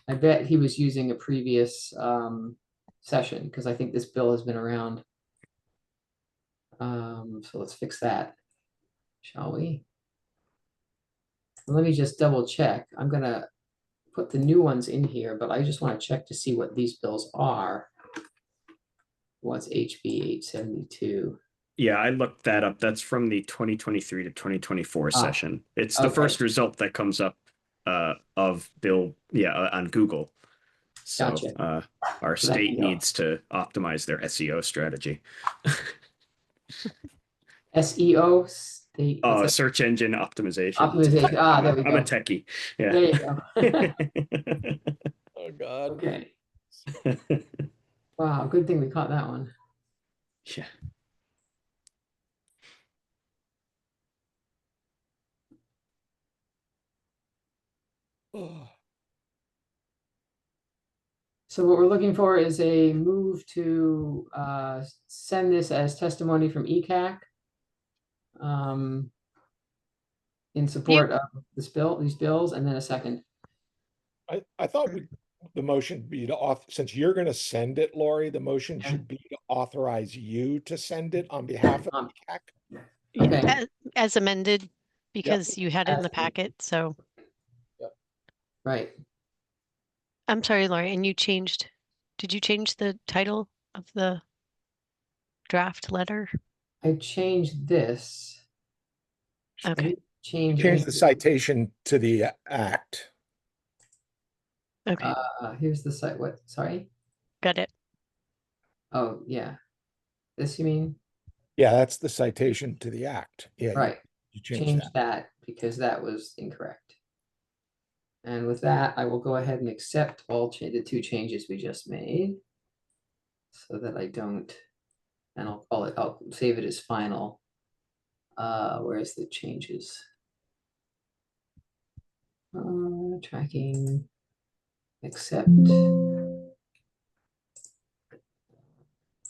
I bet he was using a previous session because I think this bill has been around. So let's fix that, shall we? Let me just double check. I'm gonna put the new ones in here, but I just want to check to see what these bills are. What's HB 872? Yeah, I looked that up. That's from the 2023 to 2024 Ah, session. It's the okay. first result that comes up of Bill, on Google. So Gotcha. our So that state can go. needs to optimize their SEO strategy. SEO state. Oh, What's that? search engine optimization. Optimization. Ah, there we I'm a go. techie. There Yeah. you go. Oh, God. Okay. Wow, good thing we caught that one. Yeah. So what we're looking for is a move to send this as testimony from ECAC in support of this bill, these bills, and then a second. I thought the motion be to since you're going to send it, Lori, the motion Yeah. should be to authorize you to send it on behalf of CAC. Yeah, Okay. as amended, because you had it in the As amended. packet, so Right. I'm sorry, Lori, and did you change the title of the draft letter? I changed this. I Okay, didn't change Change the anything. citation to the act. okay, Here's the site. What? Sorry. got it. Oh, yeah. This you mean? Yeah, that's the citation to the act. Yeah, Right. you change Change that. that because that was incorrect. And with that, I will go ahead and accept all the two changes we just made so that I don't, and I'll save it as final. Where's the changes? Tracking, accept.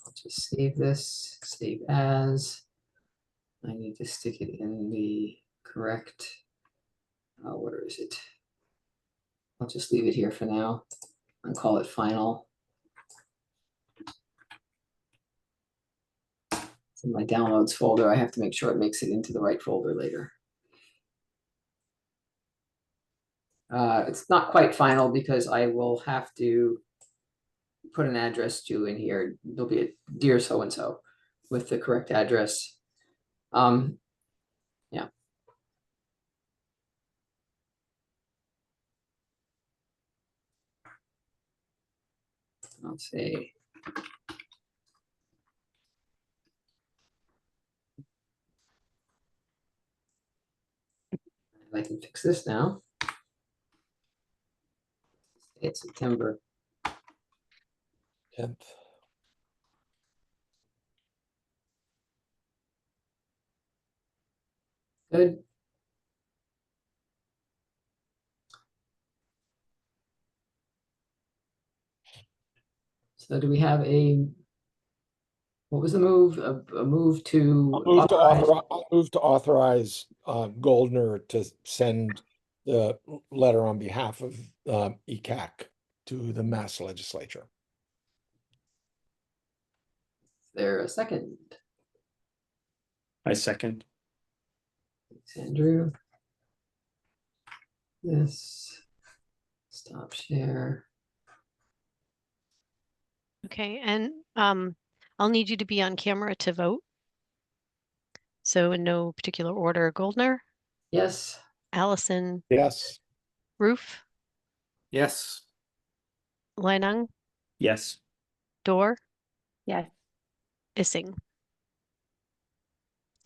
I'll just save this, save as. I need to stick it in the correct, where is it? I'll just leave it here for now and call it final. It's in my downloads folder. I have to make sure it makes it into the right folder later. It's not quite final because I will have to put an address to in here. There'll be a dear so-and-so with the correct address. Yeah. I'll say. I can fix this now. It's September. 10th. Good. So do we have what was the move? A move to I'll move to authorize Goldner to send the letter on behalf of ECAC to the Mass Legislature. there a second? I second. Thanks, Andrew. This. Stop share. Okay, and I'll need you to be on camera to vote. So in no particular order, Goldner, Yes. Allison, Yes. Roof, Yes. Leinung, Yes. Dorr, Yes. Issing.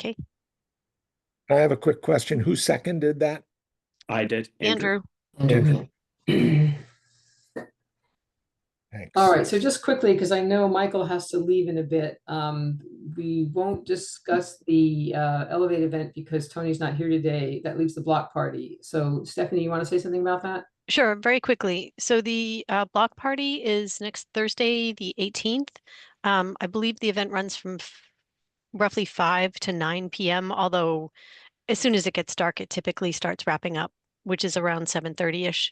I have a quick question. Who seconded that? I did. Andrew. Andrew. Thanks. All right, so just quickly, because I know Michael has to leave in a bit, we won't discuss the Elevate event because Tony's not here today. That leaves the block party. So Stephanie, you want to say something about that? Sure, very quickly. So the block party is next Thursday, the 18th. I believe the event runs from roughly 5 to 9 p.m., although as soon as it gets dark, it typically starts wrapping up, which is around 7:30-ish.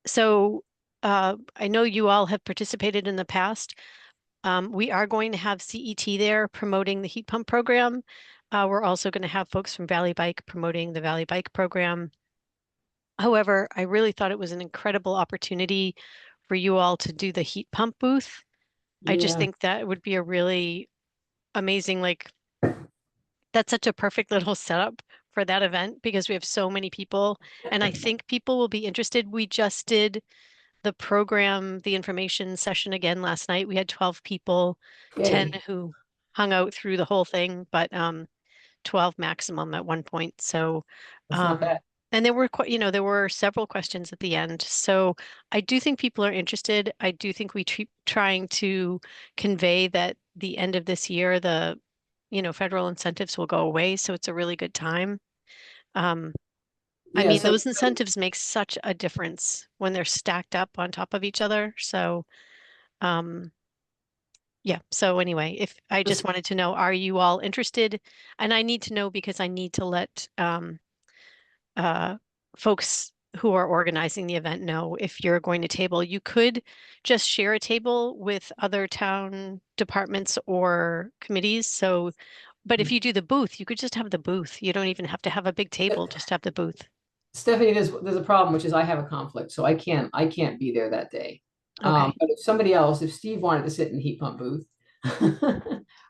So I know you all have participated in the past. We are going to have CET there promoting the heat pump program. We're also going to have folks from Valley Bike promoting the Valley Bike program. However, I really thought it was an incredible opportunity for you all to do the heat pump booth. I just Yeah. think that would be a really amazing, that's such a perfect little setup for that event because we have so many people and I think people will be interested. We just did the program, the information session again last night. We had 12 people, 10 Yay. who hung out through the whole thing, but 12 maximum at one point. So That's not bad. and there were quite, there were several questions at the end. So I do think people are interested. I do think we trying to convey that the end of this year, the federal incentives will go away. So it's a really good time. I Yeah, mean, so those incentives make such a difference when they're stacked up on top of each other. So, yeah. So anyway, if I just wanted to know, are you all interested? And I need to know because I need to let folks who are organizing the event know if you're going to table. You could just share a table with other town departments or committees. So, but if you do the booth, you could just have the booth. You don't even have to have a big table, just have the booth. Stephanie, there's a problem, which is I have a conflict, so I can't be there that day. Okay. But if somebody else, if Steve wanted to sit in the heat pump booth,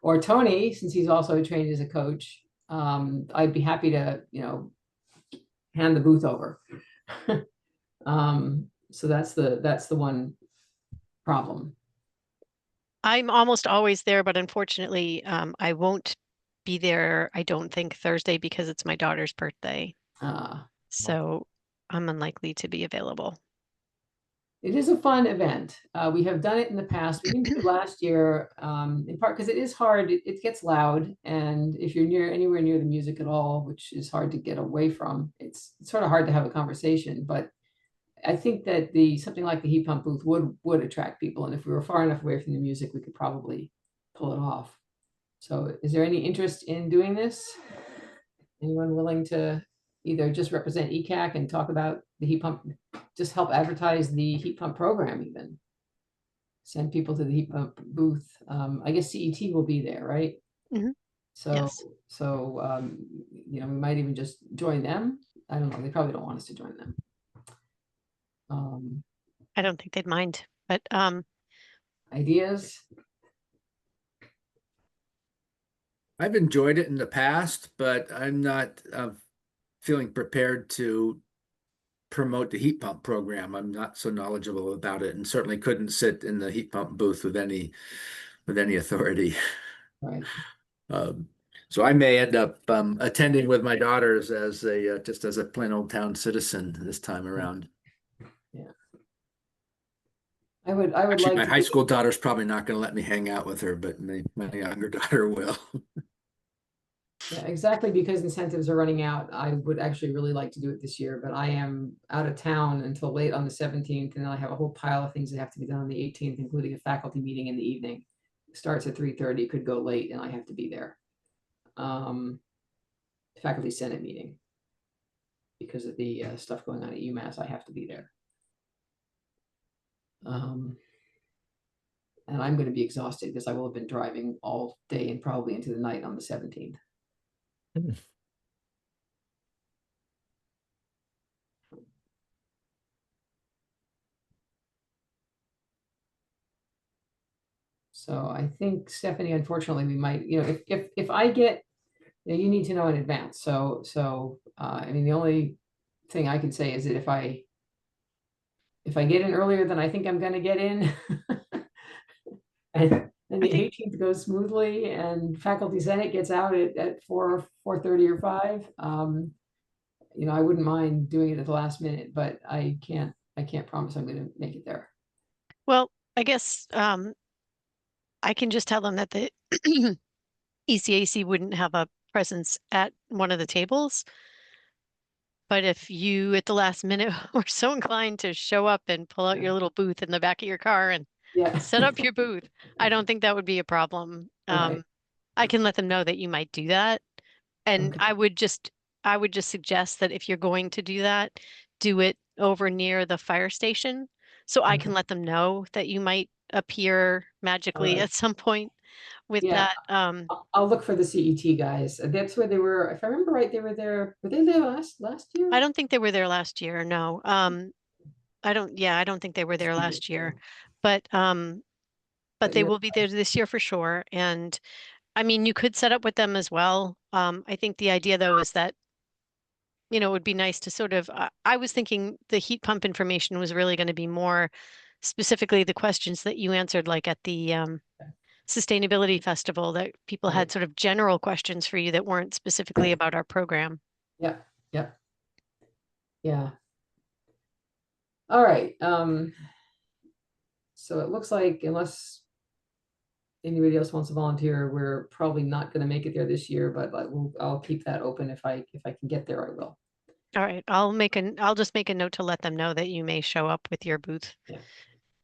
or Tony, since he's also trained as a coach, I'd be happy to, hand the booth over. So that's the one problem. I'm almost always there, but unfortunately, I won't be there, I don't think Thursday because it's my daughter's birthday. So I'm unlikely to be available. It is a fun event. We have done it in the past. We didn't do it last year, in part because it is hard. It gets loud, and if you're anywhere near the music at all, which is hard to get away from, it's sort of hard to have a conversation. But I think that something like the heat pump booth would attract people, and if we were far enough away from the music, we could probably pull it off. So is there any interest in doing this? Anyone willing to either just represent ECAC and talk about the heat pump, just help advertise the heat pump program even? Send people to the heat pump booth. I guess CET will be there, right? Mhm. So, Yes. we might even just join them. I don't know, they probably don't want us to join them. I don't think they'd mind, but Ideas? I've enjoyed it in the past, but I'm not feeling prepared to promote the heat pump program. I'm not so knowledgeable about it, and certainly couldn't sit in the heat pump booth with any authority. Right. So I may end up attending with my daughters as just as a plain old town citizen this time around. Yeah. I would Actually, like my to high be- school daughter's probably not going to let me hang out with her, but my younger daughter will. Yeah, exactly, because incentives are running out. I would actually really like to do it this year, but I am out of town until late on the 17th, and then I have a whole pile of things that have to be done on the 18th, including a faculty meeting in the evening. It starts at 3:30, could go late, and I have to be there. Faculty Senate meeting. Because of the stuff going on at UMass, I have to be there. And I'm going to be exhausted because I will have been driving all day and probably into the night on the 17th. So I think, Stephanie, unfortunately, we might, if I get, you need to know in advance. So I mean, the only thing I can say is that if I get in earlier than I think I'm going to get in, and the 18th goes smoothly, and Faculty Senate gets out at 4:30 or 5. I wouldn't mind doing it at the last minute, but I can't promise I'm going to make it there. well, I guess I can just tell them that the ECAC wouldn't have a presence at one of the tables. But if you at the last minute were so inclined to show up and pull out your little booth in the back of your car and Yeah. set up your booth, I don't think that would be a problem. Okay. I can let them know that you might do that. And Okay. I would just suggest that if you're going to do that, do it over near the fire station. So I can Okay. let them know that you might appear magically Alright. at some point with Yeah. that. I'll look for the CET guys. That's where they were. If I remember right, they were there. Were they there last year? I don't think they were there last year. No. I don't think they were there last year, but they you're will be there this year for sure. And I mean, you could set up with them as well. I think the idea though is that, it would be nice to sort of, I was thinking the heat pump information was really going to be more specifically the questions that you answered, like at the sustainability festival, that people had right. sort of general questions for you that weren't specifically about our program. Yeah. Yeah. All right. So it looks like, unless anybody else wants to volunteer, we're probably not going to make it there this year, but I'll keep that open. If I can get there, I will. All right, I'll just make a note to let them know that you may show up with your booth. Yeah.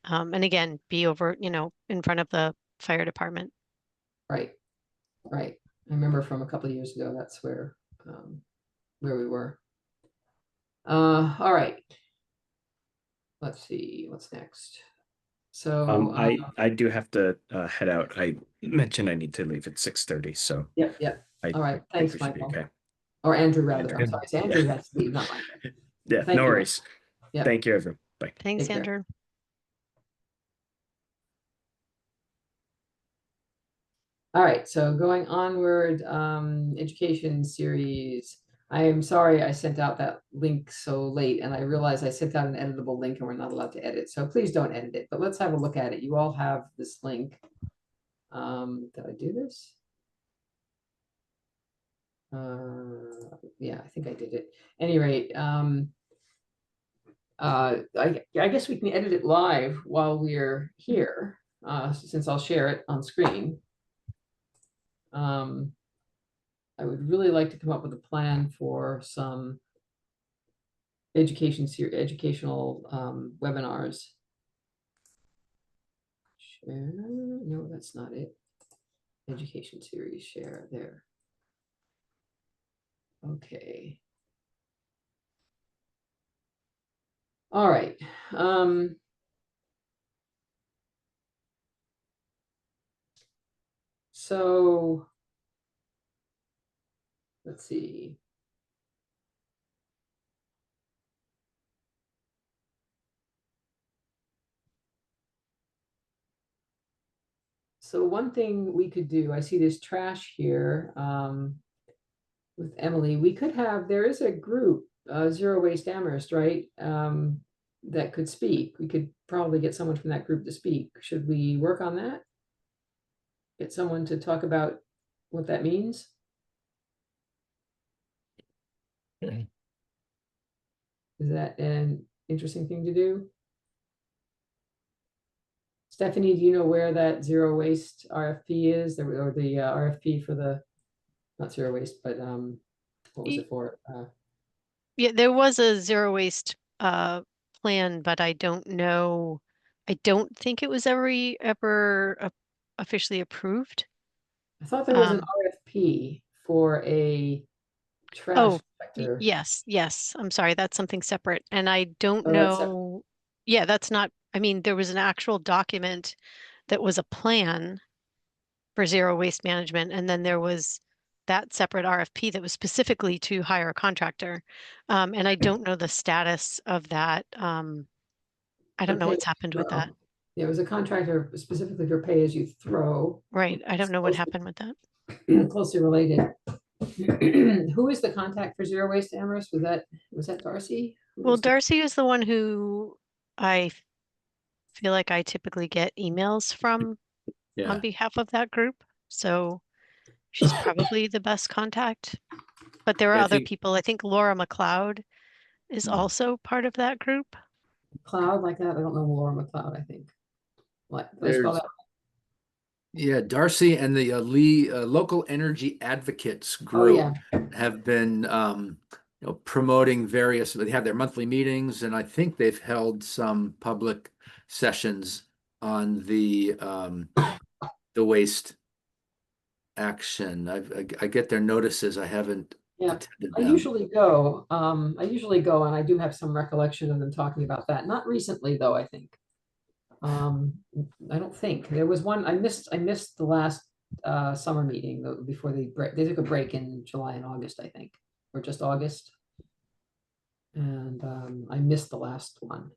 And again, be over, in front of the fire department. Right. I remember from a couple of years ago, that's where we were. All right. Let's see, what's next? So I do have to head out. I mentioned I need to leave at 6:30, so Yep. I All right. think Thanks, we should be Michael. okay. Or Andrew, rather. I'm Andrew. sorry. Andrew has to leave, not Michael. Yeah, Thank no you. worries. Yeah. Thank you, everyone. Bye. Thanks, Take care. Andrew. All right, so going onward, education series. I am sorry I sent out that link so late, and I realized I sent out an editable link and we're not allowed to edit. So please don't edit it, but let's have a look at it. You all have this link. Did I do this? Yeah, I think I did it. Any rate, I guess we can edit it live while we're here, since I'll share it on screen. I would really like to come up with a plan for some educational webinars. Share. No, that's not it. Education series share there. Okay. All right. So let's see. So one thing we could do, I see this trash here with Emily. We could have, there is a group, Zero Waste Amherst, right? That could speak. We could probably get someone from that group to speak. Should we work on that? Get someone to talk about what that means? Okay. Is that an interesting thing to do? Stephanie, do you know where that zero waste RFP is, or the RFP for the, not zero waste, but what was it for? Yeah, there was a zero waste plan, but I don't know. I don't think it was ever officially approved. I thought there was an Um, RFP for a trash Oh, collector. yes. I'm sorry, that's something separate. And I don't Oh, that's separate. know. Yeah, that's not, I mean, there was an actual document that was a plan for zero waste management, and then there was that separate RFP that was specifically to hire a contractor. And I don't know the status of that. I For don't know pay what's as you happened with that. throw. Yeah, it was a contractor specifically for pay as you throw. Right. I don't know what Closely- happened with that. Closely related. Who is the contact for Zero Waste Amherst? Was that Darcy? Who Well, was the- Darcy is the one who I feel like I typically get emails from Yeah. on behalf of that group. So she's probably the best contact. But there are I other think- people. I think Laura McLeod is Hmm. also part of that group. Cloud like that? I don't know Laura McLeod, I think. What? Did I spell There's- that? Yeah, Darcy and the Lee Local Energy Advocates Oh, Group yeah. have been promoting various, they have their monthly meetings, and I think they've held some public sessions on the waste action. I get their notices. I haven't Yeah. attended I them. usually go, and I do have some recollection of them talking about that. Not recently, though, I think. I don't think there was one. I missed the last summer meeting before they took a break in July and August, I think, or just August. And I missed the last one.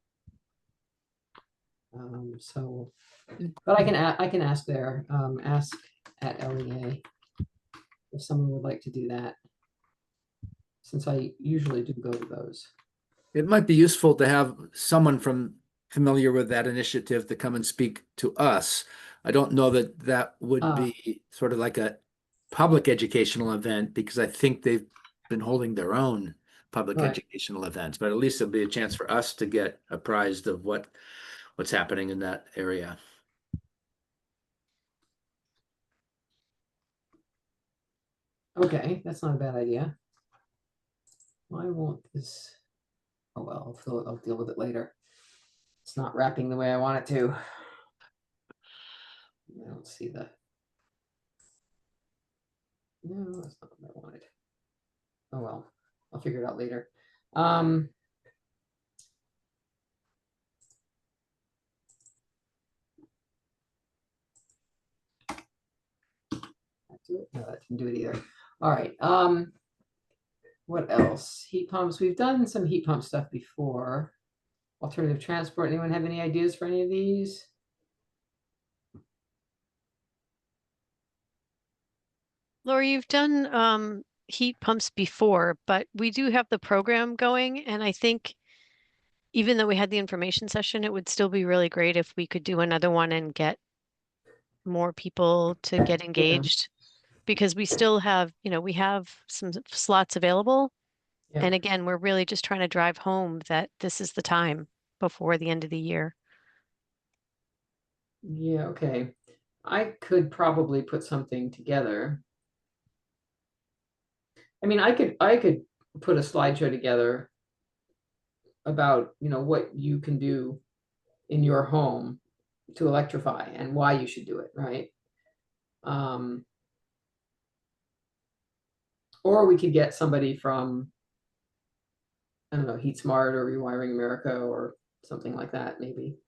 So, but I can ask there, ask at LEA if someone would like to do that, since I usually do go to those. It might be useful to have someone familiar with that initiative to come and speak to us. I don't know that that would be sort of like a public educational event, because I think they've been holding their own public Right. educational events, but at least it'll be a chance for us to get apprised of what's happening in that area. Okay, that's not a bad idea. Why won't this? Oh well, I'll deal with it later. It's not wrapping the way I want it to. I don't see the. No, that's not what I wanted. Oh well, I'll figure it out later. Do it? No, that didn't do it either. All right. What else? Heat pumps. We've done some heat pump stuff before. Alternative transport. Anyone have any ideas for any of these? Laura, you've done heat pumps before, but we do have the program going, and I think even though we had the information session, it would still be really great if we could do another one and get more people to get engaged, because we still have, we have some slots available. Yeah. And again, we're really just trying to drive home that this is the time before the end of the year. Yeah, okay. I could probably put something together. I mean, I could put a slideshow together about, what you can do in your home to electrify and why you should do it, right? Or we could get somebody from, I don't know, Heat Smart or Rewiring America or something like that, maybe.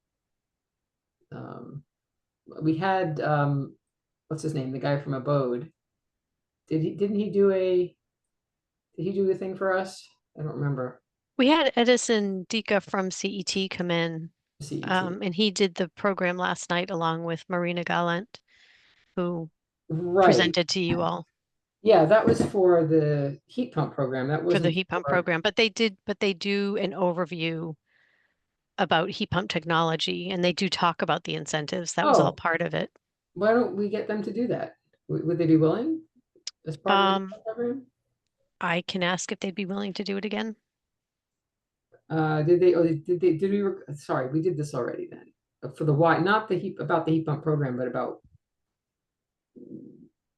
We had, what's his name? The guy from Abode. Did he do a thing for us? I don't remember. We had Edison Dika from CET come in, CET. and he did the program last night along with Marina Gallant, who Right. presented to you all Yeah, that was for the heat pump program. That for wasn't the heat pump program. But they do an overview about heat pump technology, and they do talk about the incentives. That was all Oh. part of it. Why don't we get them to do that? Would they be willing as part of the heat pump program? I can ask if they'd be willing to do it again. Did we, sorry, we did this already then. For the why, not the heat, about the heat pump program, but about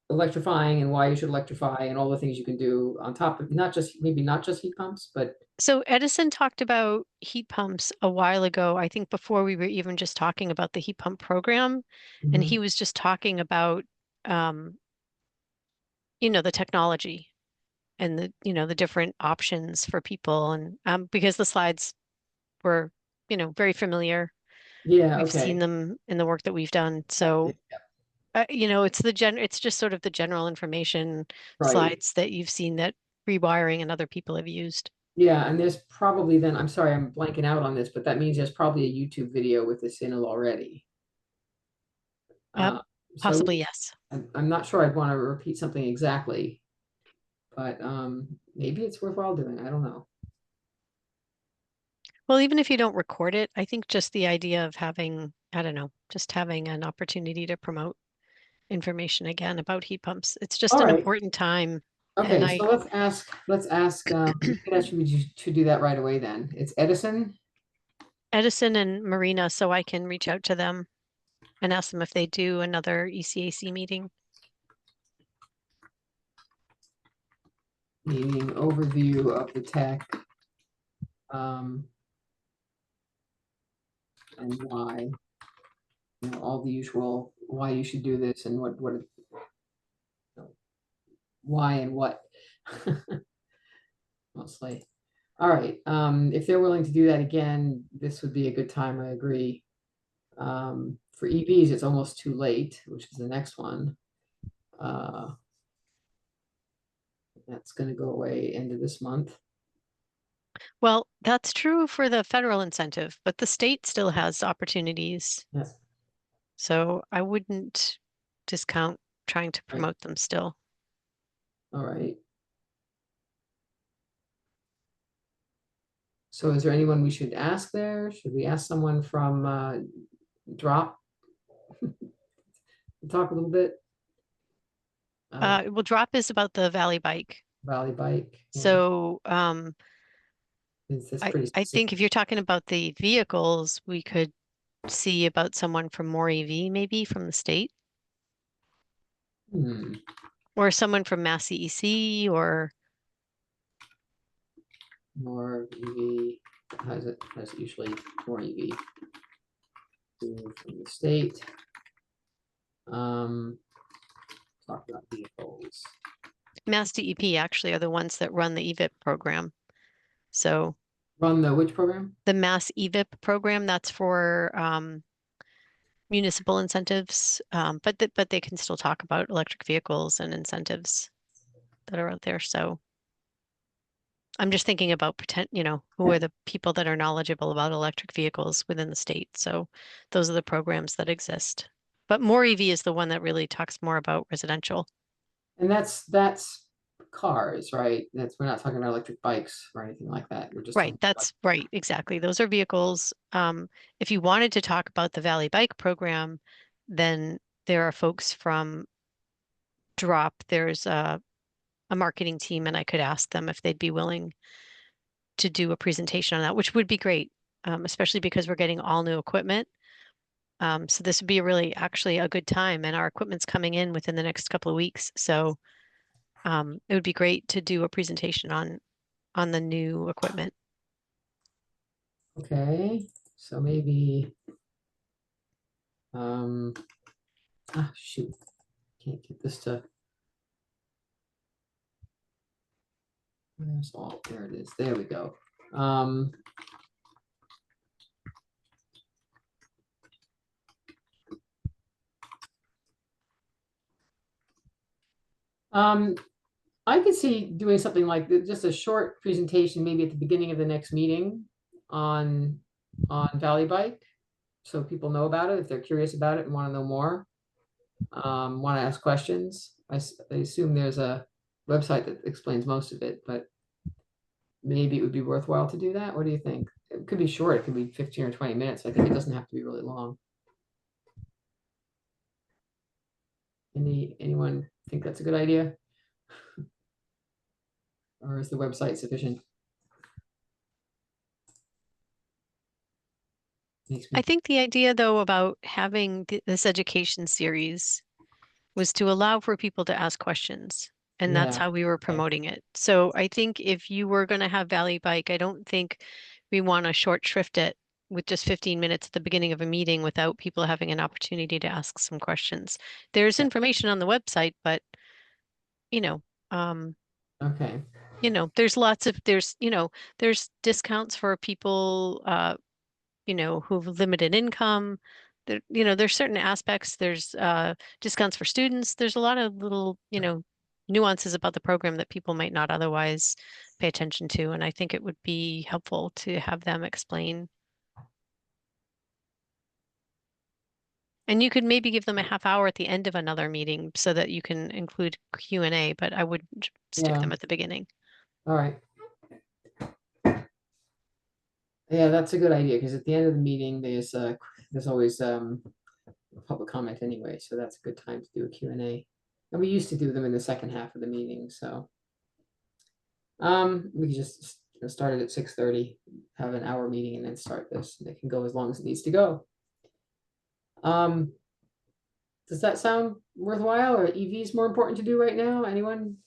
electrifying and why you should electrify and all the things you can do on top of, maybe not just heat pumps, but. So Edison talked about heat pumps a while ago, I think before we were even just talking about the heat pump program. And he was just talking about, the technology and the different options for people. And because the slides were, very familiar. Yeah, We've seen okay. them in the work that we've done. So, it's just sort of the general information Right. slides that you've seen that Rewiring and other people have used. Yeah, and there's probably then, I'm sorry, I'm blanking out on this, but that means there's probably a YouTube video with this in it already. So Possibly, yes. I'm not sure I'd want to repeat something exactly, but maybe it's worthwhile doing. I don't know. Well, even if you don't record it, I think just the idea of having, I don't know, just having an opportunity to promote information again about heat pumps. It's just All an right. important time. Okay, And so let's ask, we should do that right away then. It's Edison. Edison and Marina, so I can reach out to them and ask them if they do another ECAC meeting. Meeting overview of the tech. And why, all the usual, why you should do this and why and what. Mostly. All right, if they're willing to do that again, this would be a good time, I agree. For EVs, it's almost too late, which is the next one. That's gonna go away end of this month. Well, that's true for the federal incentive, but the state still has opportunities. Yes. So I wouldn't discount trying to Right. promote them still. All right. So is there anyone we should ask there? Should we ask someone from Drop? Talk a little bit. Well, Drop is about the Valley Bike. Valley Bike. Yeah. So That's I pretty think specific. if you're talking about the vehicles, we could see about someone from More EV, maybe from the state, or someone from Mass CEC, or More EV. Has it usually more EV from the state. Talk about vehicles. Mass DEP actually are the ones that run the EVIP program. So Run the which program? the Mass EVIP program, that's for municipal incentives, but they can still talk about electric vehicles and incentives that are out there. So I'm just thinking about who are the people that are knowledgeable about electric vehicles within the state. So those are the programs that exist. But More EV is the one that really talks more about residential. And that's cars, right? We're not talking about electric bikes or anything like that. We're just Right, that's right, exactly. Those are vehicles. If you wanted to talk about the Valley Bike program, then there are folks from Drop. There's a marketing team, and I could ask them if they'd be willing to do a presentation on that, which would be great, especially because we're getting all new equipment. So this would be actually a good time, and our equipment's coming in within the next couple of weeks. So it would be great to do a presentation on the new equipment. Okay, so maybe, shoot, can't get this to. There it is. There we go. I could see doing something like just a short presentation, maybe at the beginning of the next meeting on Valley Bike. So people know about it if they're curious about it and want to know more. Want to ask questions. I assume there's a website that explains most of it, but maybe it would be worthwhile to do that. What do you think? It could be short. It could be 15 or 20 minutes. I think it doesn't have to be really long. Anyone think that's a good idea? Or is the website sufficient? I think the idea though about having this education series was to allow for people to ask questions. And that's Yeah. how we were promoting it. So I think if you were going to have Valley Bike, I don't think we want to short shrift it with just 15 minutes at the beginning of a meeting without people having an opportunity to ask some questions. There's Yeah. information on the website, but you know, Okay. there's lots of there's discounts for people who've limited income. There's certain aspects. There's discounts for students. There's a lot of little, nuances about the program that people might not otherwise pay attention to. And I think it would be helpful to have them explain. And you could maybe give them a half hour at the end of another meeting so that you can include Q&A, but I would stick Yeah. them at the beginning. All right. Yeah, that's a good idea because at the end of the meeting, there's always public comment anyway, so that's a good time to do a Q&A. And we used to do them in the second half of the meeting, so we could just start it at 6:30, have an hour meeting, and then start this. And it can go as long as it needs to go. Does that sound worthwhile, or EVs more important to do right now? Anyone?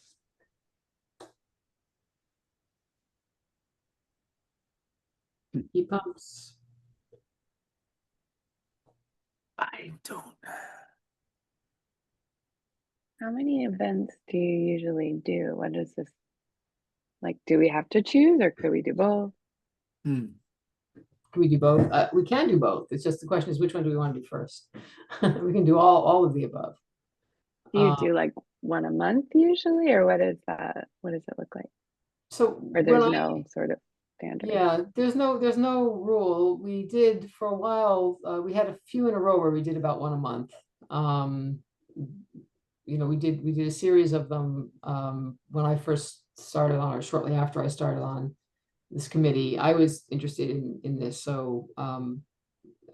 Heat pumps. I don't. How many events do you usually do? What is this? Like, do we have to choose or could we do both? Can we do both? We can do both. It's just the question is which one do we want to do first? We can do all of the above. Do you do like one a month usually, or what is that? What does it look like? So Or there's no sort of standard? Yeah, there's no rule. We did for a while, we had a few in a row where we did about one a month. We did a series of them when I first started on, or shortly after I started on this committee. I was interested in this, so and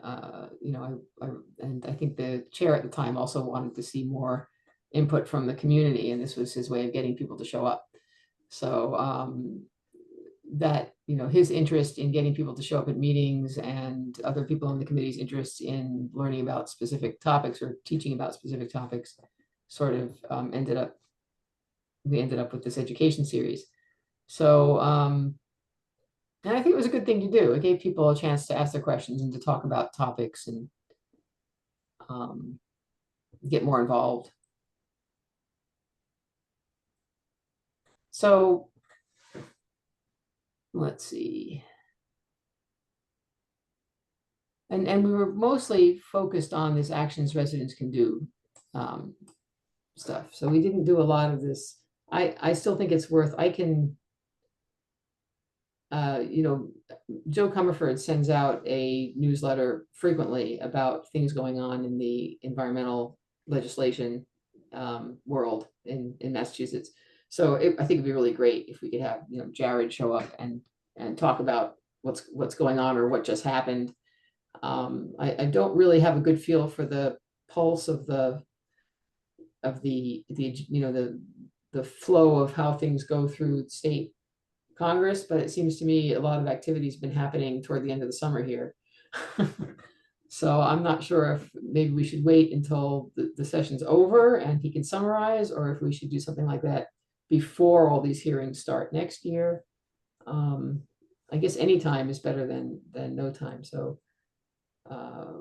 I think the chair at the time also wanted to see more input from the community, and this was his way of getting people to show up. So that, his interest in getting people to show up at meetings and other people on the committee's interest in learning about specific topics or teaching about specific topics sort of we ended up with this education series. So, and I think it was a good thing to do. It gave people a chance to ask their questions and to talk about topics and get more involved. So let's see. And we were mostly focused on this actions residents can do stuff. So we didn't do a lot of this. I still think it's worth, I can, Joe Comerford sends out a newsletter frequently about things going on in the environmental legislation world in Massachusetts. So I think it'd be really great if we could have, Jared show up and talk about what's going on or what just happened. I don't really have a good feel for the pulse of the flow of how things go through state Congress, but it seems to me a lot of activity has been happening toward the end of the summer here. So I'm not sure if maybe we should wait until the session's over and he can summarize, or if we should do something like that before all these hearings start next year. I guess any time is better than no time, so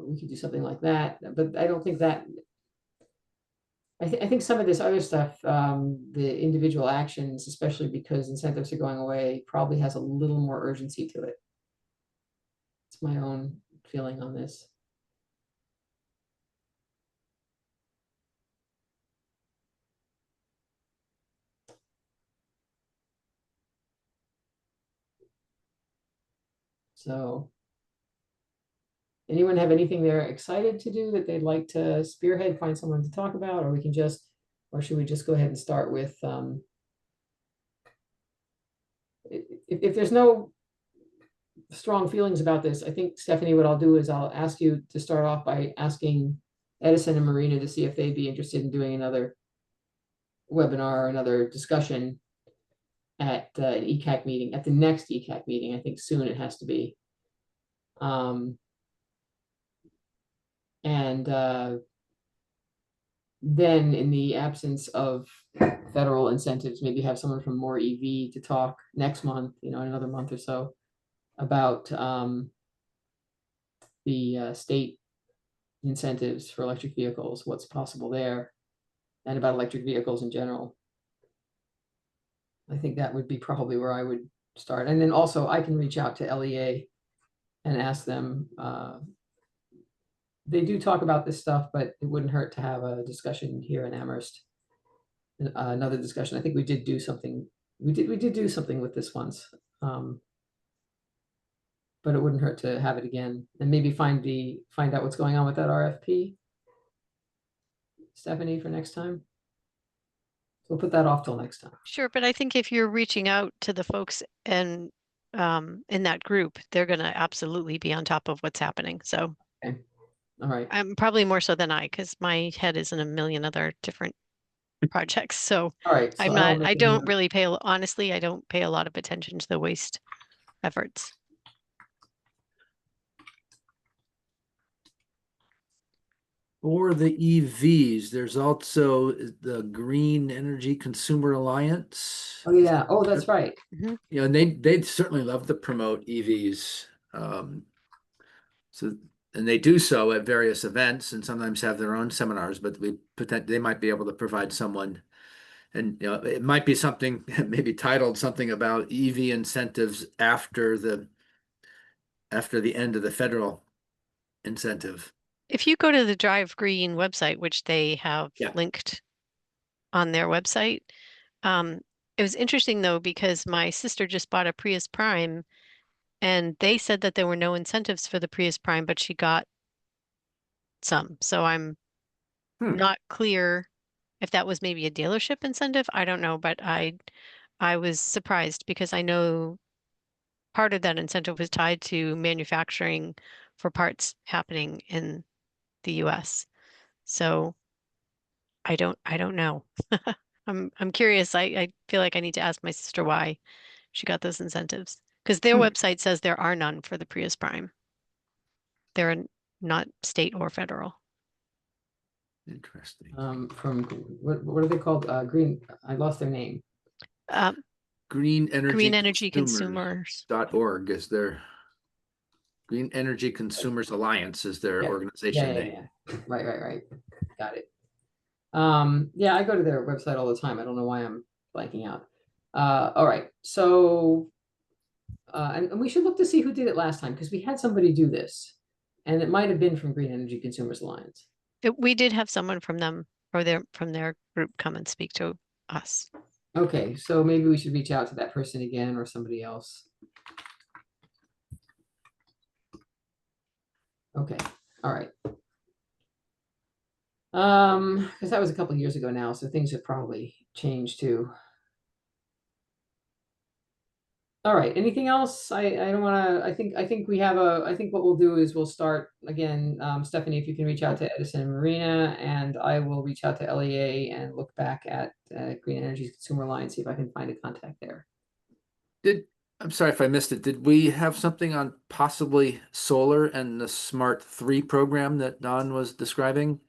we could do something like that, but I don't think that. I think some of this other stuff, the individual actions, especially because incentives are going away, probably has a little more urgency to it. It's my own feeling on this. So, anyone have anything they're excited to do that they'd like to spearhead, find someone to talk about, or we can just, or should we just go ahead and start with, if there's no strong feelings about this, I think, Stephanie, what I'll do is I'll ask you to start off by asking Edison and Marina to see if they'd be interested in doing another webinar or another discussion at an ECAC meeting, at the next ECAC meeting. I think soon it has to be. And then in the absence of federal incentives, maybe have someone from More EV to talk next month, in another month or so, about the state incentives for electric vehicles, what's possible there, and about electric vehicles in general. I think that would be probably where I would start. And then also I can reach out to LEA and ask them. They do talk about this stuff, but it wouldn't hurt to have a discussion here in Amherst. Another discussion. I think we did do something. We did do something with this once. But it wouldn't hurt to have it again and maybe find out what's going on with that RFP, Stephanie, for next time. We'll put that off till next time. Sure, but I think if you're reaching out to the folks and in that group, they're going to absolutely be on top of what's happening. So Okay. All right. I'm probably more so than I, because my head is in a million other different projects. So All right. So I don't really pay, honestly, I don't pay a lot of attention to the waste efforts. For the EVs, there's also the Green Energy Consumer Alliance. Oh yeah. Oh, that's right. And they'd certainly love to promote EVs. And they do so at various events and sometimes have their own seminars, but they might be able to provide someone. And it might be something maybe titled something about EV incentives after the end of the federal incentive. If you go to the Drive Green website, which they have linked on their website, it was interesting though, because my sister just bought a Prius Prime and they said that there were no incentives for the Prius Prime, but she got some. So I'm not clear if that was maybe a dealership incentive. I don't know, but I was surprised because I know part of that incentive was tied to manufacturing for parts happening in the US. So I don't know. I'm curious. I feel like I need to ask my sister why she got those incentives, because their website says there are none for the Prius Prime. They're not state or federal. Interesting. From what are they called? Green. I lost their name. Green Energy Consumers. .org is their Green Energy Consumers Alliance is their organization name. Yeah. Right. Got it. Yeah, I go to their website all the time. I don't know why I'm blanking out. All right. So, and we should look to see who did it last time, because we had somebody do this, and it might have been from Green Energy Consumers Alliance. We did have someone from them or from their group come and speak to us. Okay, so maybe we should reach out to that person again or somebody else. Okay, all right. Because that was a couple years ago now, so things have probably changed too. All right, anything else? I don't want to, I think we have I think what we'll do is we'll start again, Stephanie, if you can reach out to Edison and Marina, and I will reach out to LEA and look back at Green Energy Consumer Alliance, see if I can find a contact there. I'm sorry if I missed it. Did we have something on possibly solar and the Smart 3 program that Don was describing?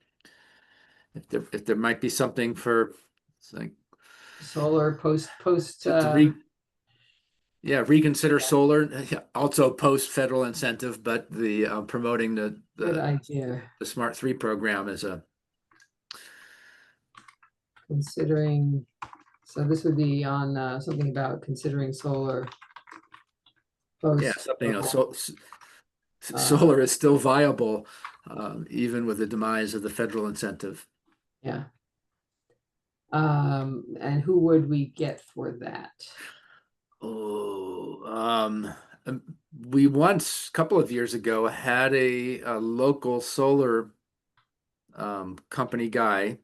If there might be something for like solar post Yeah, reconsider solar, also post federal incentive, but the promoting Good the idea, Smart 3 program is considering, so this would be on something about considering solar. yeah, Post. something else. Uh, Solar is still viable, even with the demise of the federal incentive. Yeah. And who would we get for that? Oh, we once, a couple of years ago, had a local solar company guy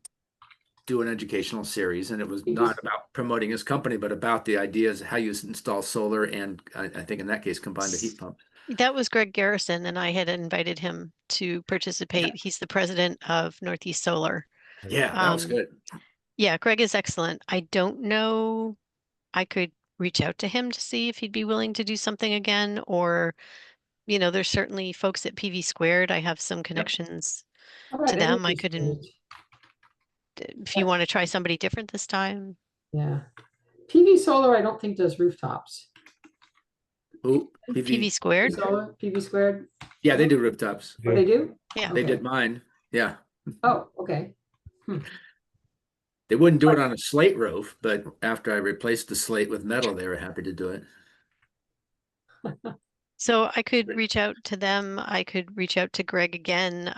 do an educational series, and it was He not just- about promoting his company, but about the ideas how you install solar and I think in that case combine the heat pump. That was Greg Garrison, and I had invited him to participate. He's the president of Northeast Solar. Yeah, that was Um, good. Yeah, Greg is excellent. I don't know. I could reach out to him to see if he'd be willing to do something again, or, there's certainly folks at PV Squared. I have some connections How to about them. Energy Storage? If you want to try somebody different this time. Yeah. PV Solar, I don't think does rooftops. Ooh, PV Squared. Solar, PV Squared, yeah, they do rooftops. what they do? Yeah. They Okay. did mine. Yeah. Oh, okay. They wouldn't do it on a slate roof, but after I replaced the slate with metal, they were happy to do it. So I could reach out to them. I could reach out to Greg again.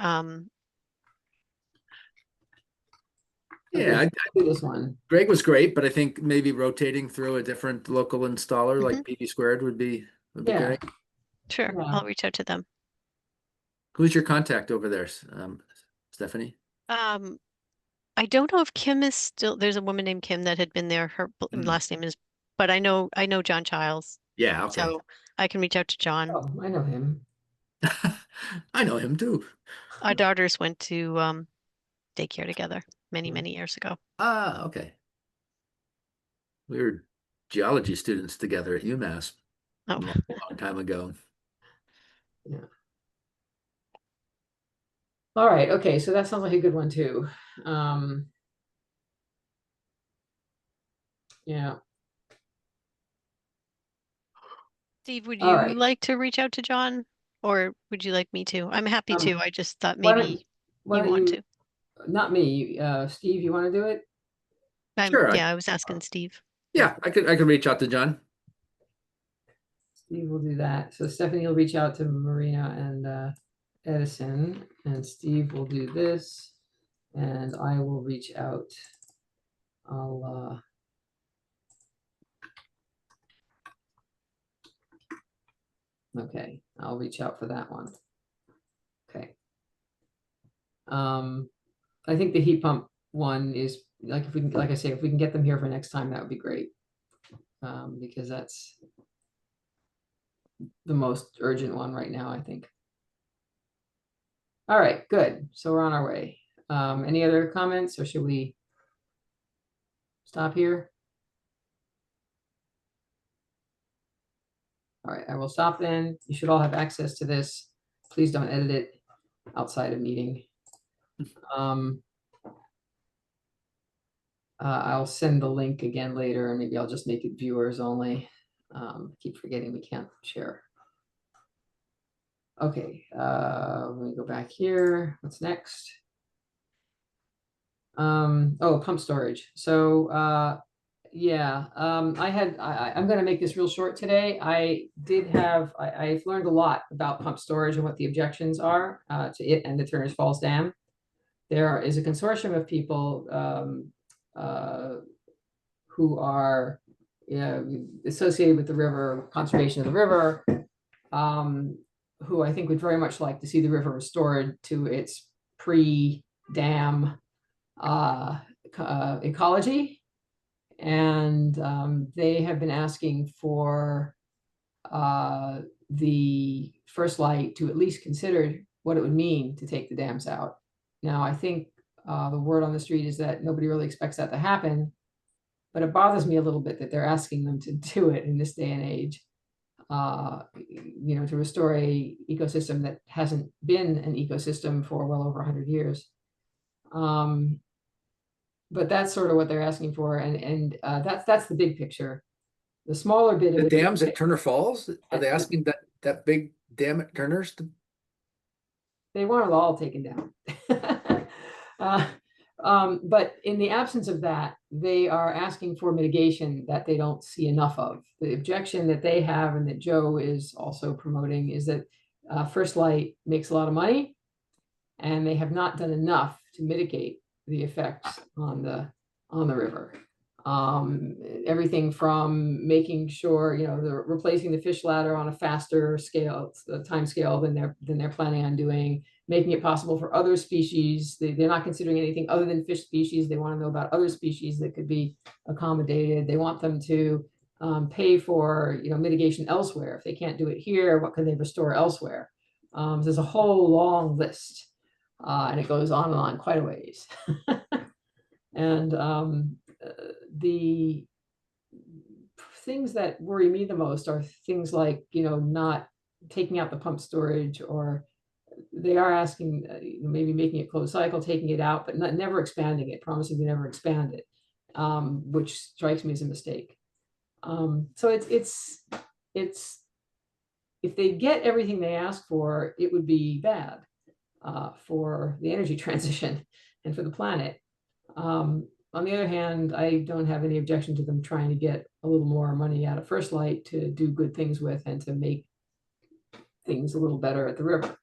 Yeah, Do this one. Greg was great, but I think maybe rotating through a different local installer like Mhm. PV Squared would be Yeah. great. Sure, Yeah. I'll reach out to them. Who's your contact over there, Stephanie? I don't know if Kim is still, there's a woman named Kim that had been there. Her last name is, but I know John Childs. Yeah, okay. So I can reach out to John. Oh, I know him. I know him too. Our daughters went to daycare together many, many years ago. Ah, okay. We were geology students together at UMass a Oh, long time ago. Yeah. All right, okay, so that sounds like a good one too. Yeah, Steve, would All you right. like to reach out to John, or would you like me to? I'm happy to. I just thought why don't- maybe why you don't want to. Not me, Steve, you want to do it? Sure, Yeah, I was asking Steve. Yeah, I could reach out to John. Steve will do that. So Stephanie will reach out to Marina and Edison, and Steve will do this, and I will reach out. Okay, I'll reach out for that one. Okay. I think the heat pump one is like, if we can, like I say, if we can get them here for next time, that would be great. Because that's the most urgent one right now, I think. All right, good. So we're on our way. Any other comments, or should we stop here? All right, I will stop then. You should all have access to this. Please don't edit it outside of meeting. I'll send the link again later, and maybe I'll just make it viewers only. Keep forgetting we can't share. Okay, let me go back here. What's next? Oh, pump storage. So yeah, I'm gonna make this real short today. I've learned a lot about pump storage and what the objections are to it and the Turner's Falls Dam. There is a consortium of people who are associated with the river, conservation of the river, who I think would very much like to see the river restored to its pre-dam ecology. And they have been asking for the First Light to at least consider what it would mean to take the dams out. Now, I think the word on the street is that nobody really expects that to happen, but it bothers me a little bit that they're asking them to do it in this day and age. To restore a ecosystem that hasn't been an ecosystem for well over 100 years. But that's sort of what they're asking for, and that's the big picture. The smaller bit of The it. dams at Turner Falls, are they At- asking that big dam at Turner's to? They want it all taken down. But in the absence of that, they are asking for mitigation that they don't see enough of. The objection that they have and that Joe is also promoting is that First Light makes a lot of money, and they have not done enough to mitigate the effects on the river. Everything from making sure, they're replacing the fish ladder on a faster scale, time scale than they're planning on doing, making it possible for other species. They're not considering anything other than fish species. They want to know about other species that could be accommodated. They want them to pay for, mitigation elsewhere. If they can't do it here, what can they restore elsewhere? There's a whole long list, and it goes on and on quite a ways. And the things that worry me the most are things like, not taking out the pump storage, or they are asking, maybe making it closed cycle, taking it out, but never expanding it, promising to never expand it, which strikes me as a mistake. So it's if they get everything they ask for, it would be bad for the energy transition and for the planet. On the other hand, I don't have any objection to them trying to get a little more money out of First Light to do good things with and to make things a little better at the river.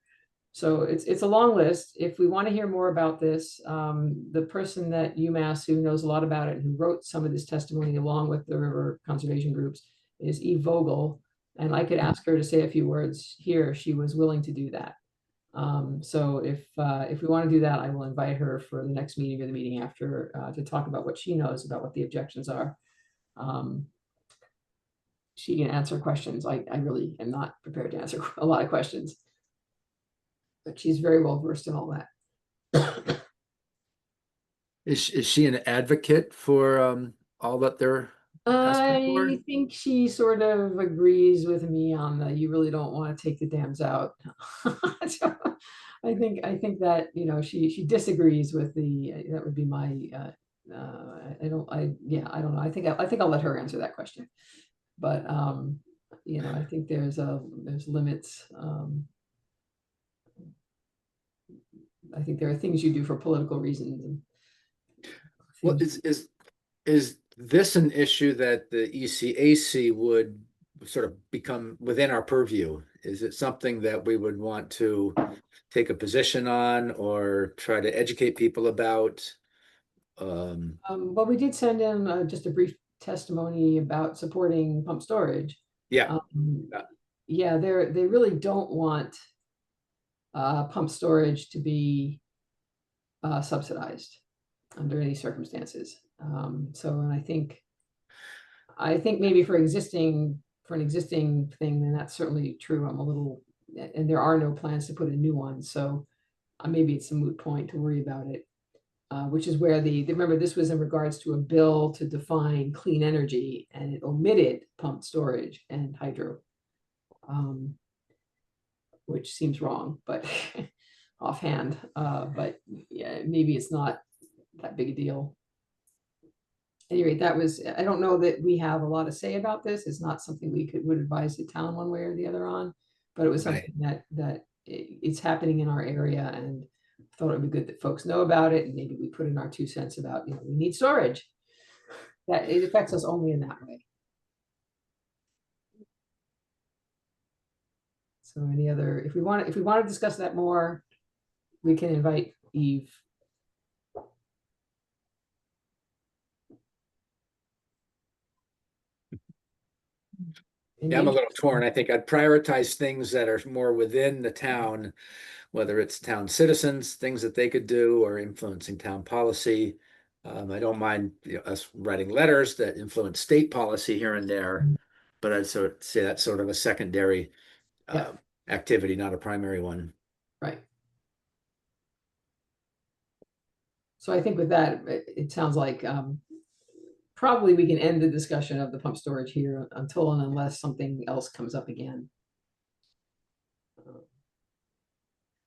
So it's a long list. If we want to hear more about this, the person at UMass who knows a lot about it and who wrote some of this testimony along with the river conservation groups is Eve Vogel. And I could ask her to say a few words here. She was willing to do that. So if we want to do that, I will invite her for the next meeting or the meeting after to talk about what she knows about what the objections are. She can answer questions. I really am not prepared to answer a lot of questions, but she's very well versed in all that. Is she an advocate for all that they're asking for? I think she sort of agrees with me on the, you really don't want to take the dams out. So I think that, she disagrees with that would be my, I don't know. I think I'll let her answer that question. But, I think there's limits. I think there are things you do for political reasons. And Well, is this an issue that the ECAC would sort of become within our purview? Is it something that we would want to take a position on or try to educate people about? Well, we did send in just a brief testimony about supporting pump storage. Yeah. Yeah, they really don't want pump storage to be subsidized under any circumstances. And I think maybe for an existing thing, then that's certainly true. I'm a little, and there are no plans to put a new one, so maybe it's a moot point to worry about it. Which is where remember, this was in regards to a bill to define clean energy, and it omitted pumped storage and hydro, which seems wrong, but offhand, but yeah, maybe it's not that big a deal. At any rate, I don't know that we have a lot to say about this. It's not something we would advise the town one way or the other on, but it was something that it's happening in our area, and thought it would be good that folks know about it, and maybe we put in our 2 cents about, we need storage. That it affects us only in that way. So if we want to discuss that more, we can invite Eve. Yeah, I'm a little torn. I think I'd prioritize things that are more within the town, whether it's town citizens, things that they could do, or influencing town policy. I don't mind us writing letters that influence state policy here and there, but I'd sort of say that's sort of a secondary activity, not a primary one. Right. So I think with that, it sounds like probably we can end the discussion of the pump storage here until and unless something else comes up again.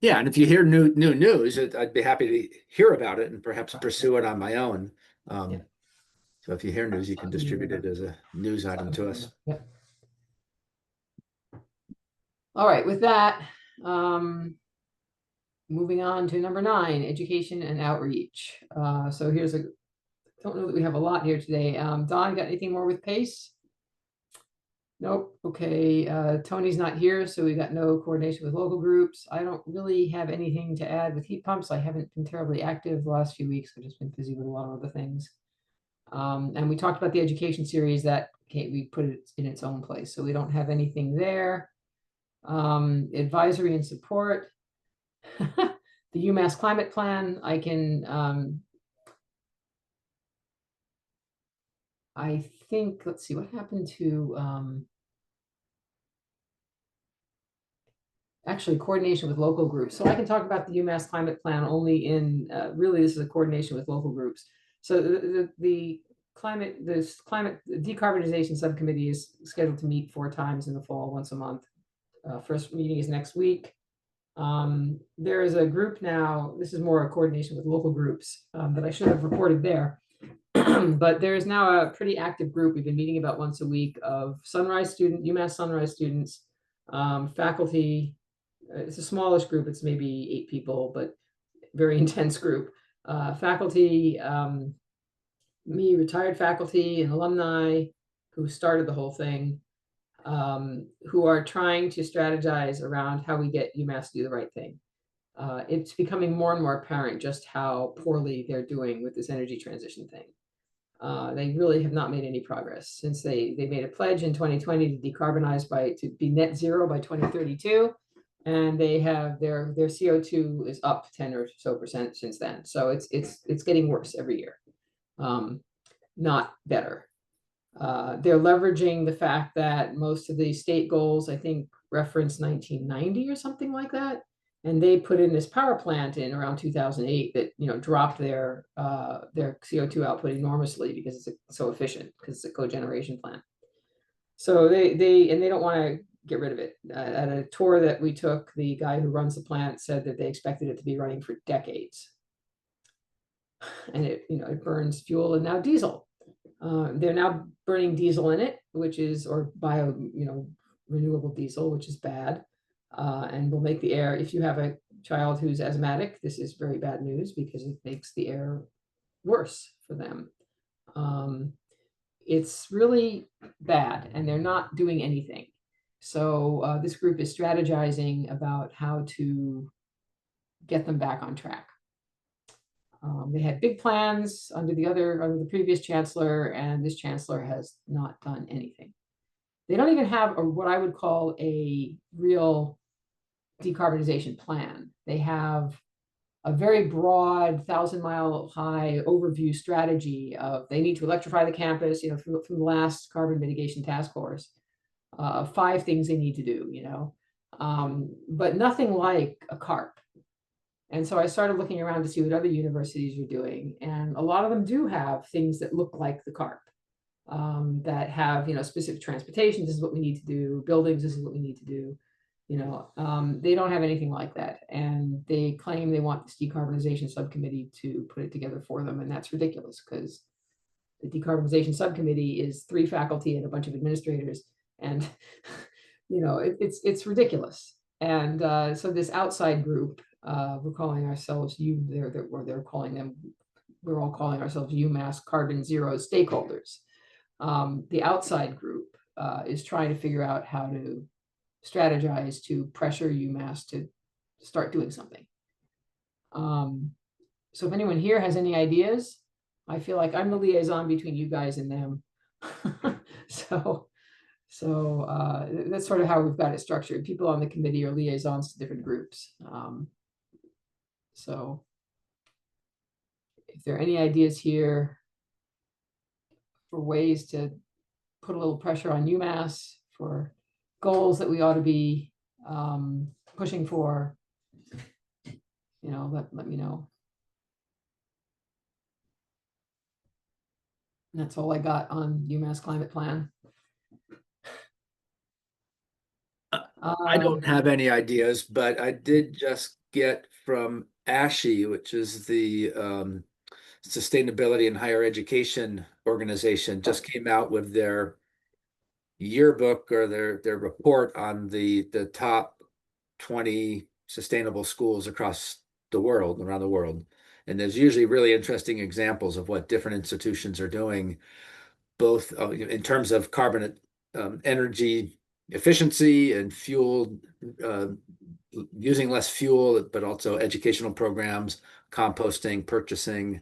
Yeah, and if you hear new news, I'd be happy to hear about it and perhaps pursue it on my own. So So if you hear news, you can distribute it as a news item to us. Yep. All right, with that, moving on to number 9, education and outreach. So here's a, don't know that we have a lot here today. Don, got anything more with PACE? Nope. Okay. Tony's not here, so we got no coordination with local groups. I don't really have anything to add with heat pumps. I haven't been terribly active the last few weeks. I've just been busy with a lot of other things. And we talked about the education series that we put it in its own place, so we don't have anything there. Advisory and support. The UMass climate plan, I can, I think, let's see, what happened to, actually coordination with local groups. So I can talk about the UMass climate plan only in, really, this is a coordination with local groups. So the climate decarbonization subcommittee is scheduled to meet 4 times in the fall, once a month. First meeting is next week. There is a group now, this is more a coordination with local groups, that I should have reported there. But there is now a pretty active group. We've been meeting about once a week of UMass Sunrise students, faculty. It's a smallish group. It's maybe 8 people, but very intense group. Faculty, me, retired faculty and alumni who started the whole thing, who are trying to strategize around how we get UMass to do the right thing. It's becoming more and more apparent just how poorly they're doing with this energy transition thing. They really have not made any progress since they made a pledge in 2020 to decarbonize to be net zero by 2032. And they have their CO2 is up 10% or so since then. So it's getting worse every year, not better. They're leveraging the fact that most of the state goals, I think, reference 1990 or something like that. And they put in this power plant in around 2008 that, dropped their CO2 output enormously because it's so efficient, because it's a cogeneration plant. So they don't want to get rid of it. At a tour that we took, the guy who runs the plant said that they expected it to be running for decades. And it burns fuel and now diesel. They're now burning diesel in it, or renewable diesel, which is bad, and will make the air. If you have a child who's asthmatic, this is very bad news because it makes the air worse for them. It's really bad, and they're not doing anything. So this group is strategizing about how to get them back on track. They had big plans under the previous chancellor, and this chancellor has not done anything. They don't even have what I would call a real decarbonization plan. They have a very broad 1,000-mile-high overview strategy of they need to electrify the campus, from the last carbon mitigation task force, 5 things they need to do, but nothing like a CARP. And so I started looking around to see what other universities are doing. And a lot of them do have things that look like the CARP, that have, specific transportation. This is what we need to do. Buildings, this is what we need to do. They don't have anything like that. And they claim they want this decarbonization subcommittee to put it together for them. And that's ridiculous because the decarbonization subcommittee is 3 faculty and a bunch of administrators. And, it's ridiculous. And so this outside group, we're calling ourselves we're all calling ourselves UMass Carbon Zero stakeholders. The outside group is trying to figure out how to strategize to pressure UMass to start doing something. So if anyone here has any ideas, I feel like I'm the liaison between you guys and them. So that's sort of how we've got it structured. People on the committee are liaisons to different groups. So if there are any ideas here for ways to put a little pressure on UMass for goals that we ought to be pushing for, let me know. And that's all I got on UMass climate plan. I don't have any ideas, but I did just get from ASHE, which is the Sustainability and Higher Education organization just came out with their yearbook or their report on the top 20 sustainable schools across the world, around the world. And there's usually really interesting examples of what different institutions are doing, both in terms of carbon energy efficiency and fuel, using less fuel, but also educational programs, composting, purchasing.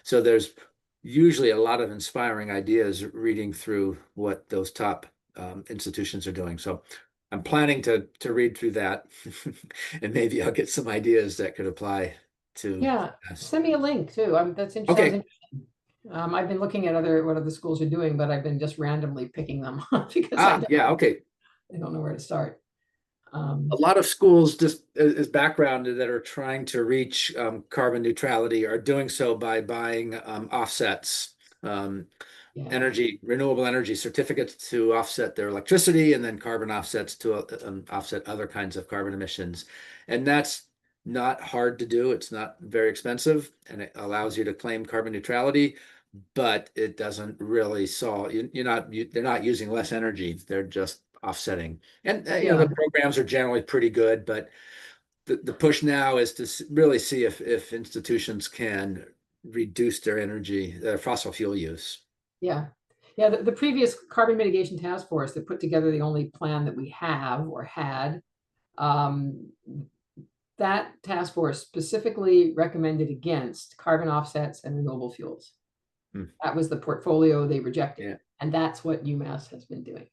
So there's usually a lot of inspiring ideas reading through what those top institutions are doing. So I'm planning to read through that, and maybe I'll get some ideas that could apply to. Yeah, us. send me a link too. That's interesting. Okay. I've been looking at what other schools are doing, but I've been just randomly picking them because Yeah, okay. I don't know where to start. A lot of schools, just as background, that are trying to reach carbon neutrality are doing so by buying offsets, Yeah. renewable energy certificates to offset their electricity, and then carbon offsets to offset other kinds of carbon emissions. And that's not hard to do. It's not very expensive, and it allows you to claim carbon neutrality, but it doesn't really solve. They're not using less energy. They're just offsetting. And the programs are generally pretty good, but the push now is to really see if institutions can reduce their fossil fuel use. Yeah. Yeah. The previous Carbon Mitigation Task Force that put together the only plan that we have or had, that task force specifically recommended against carbon offsets and renewable fuels. That was the portfolio they rejected. Yeah. And that's what UMass has been doing,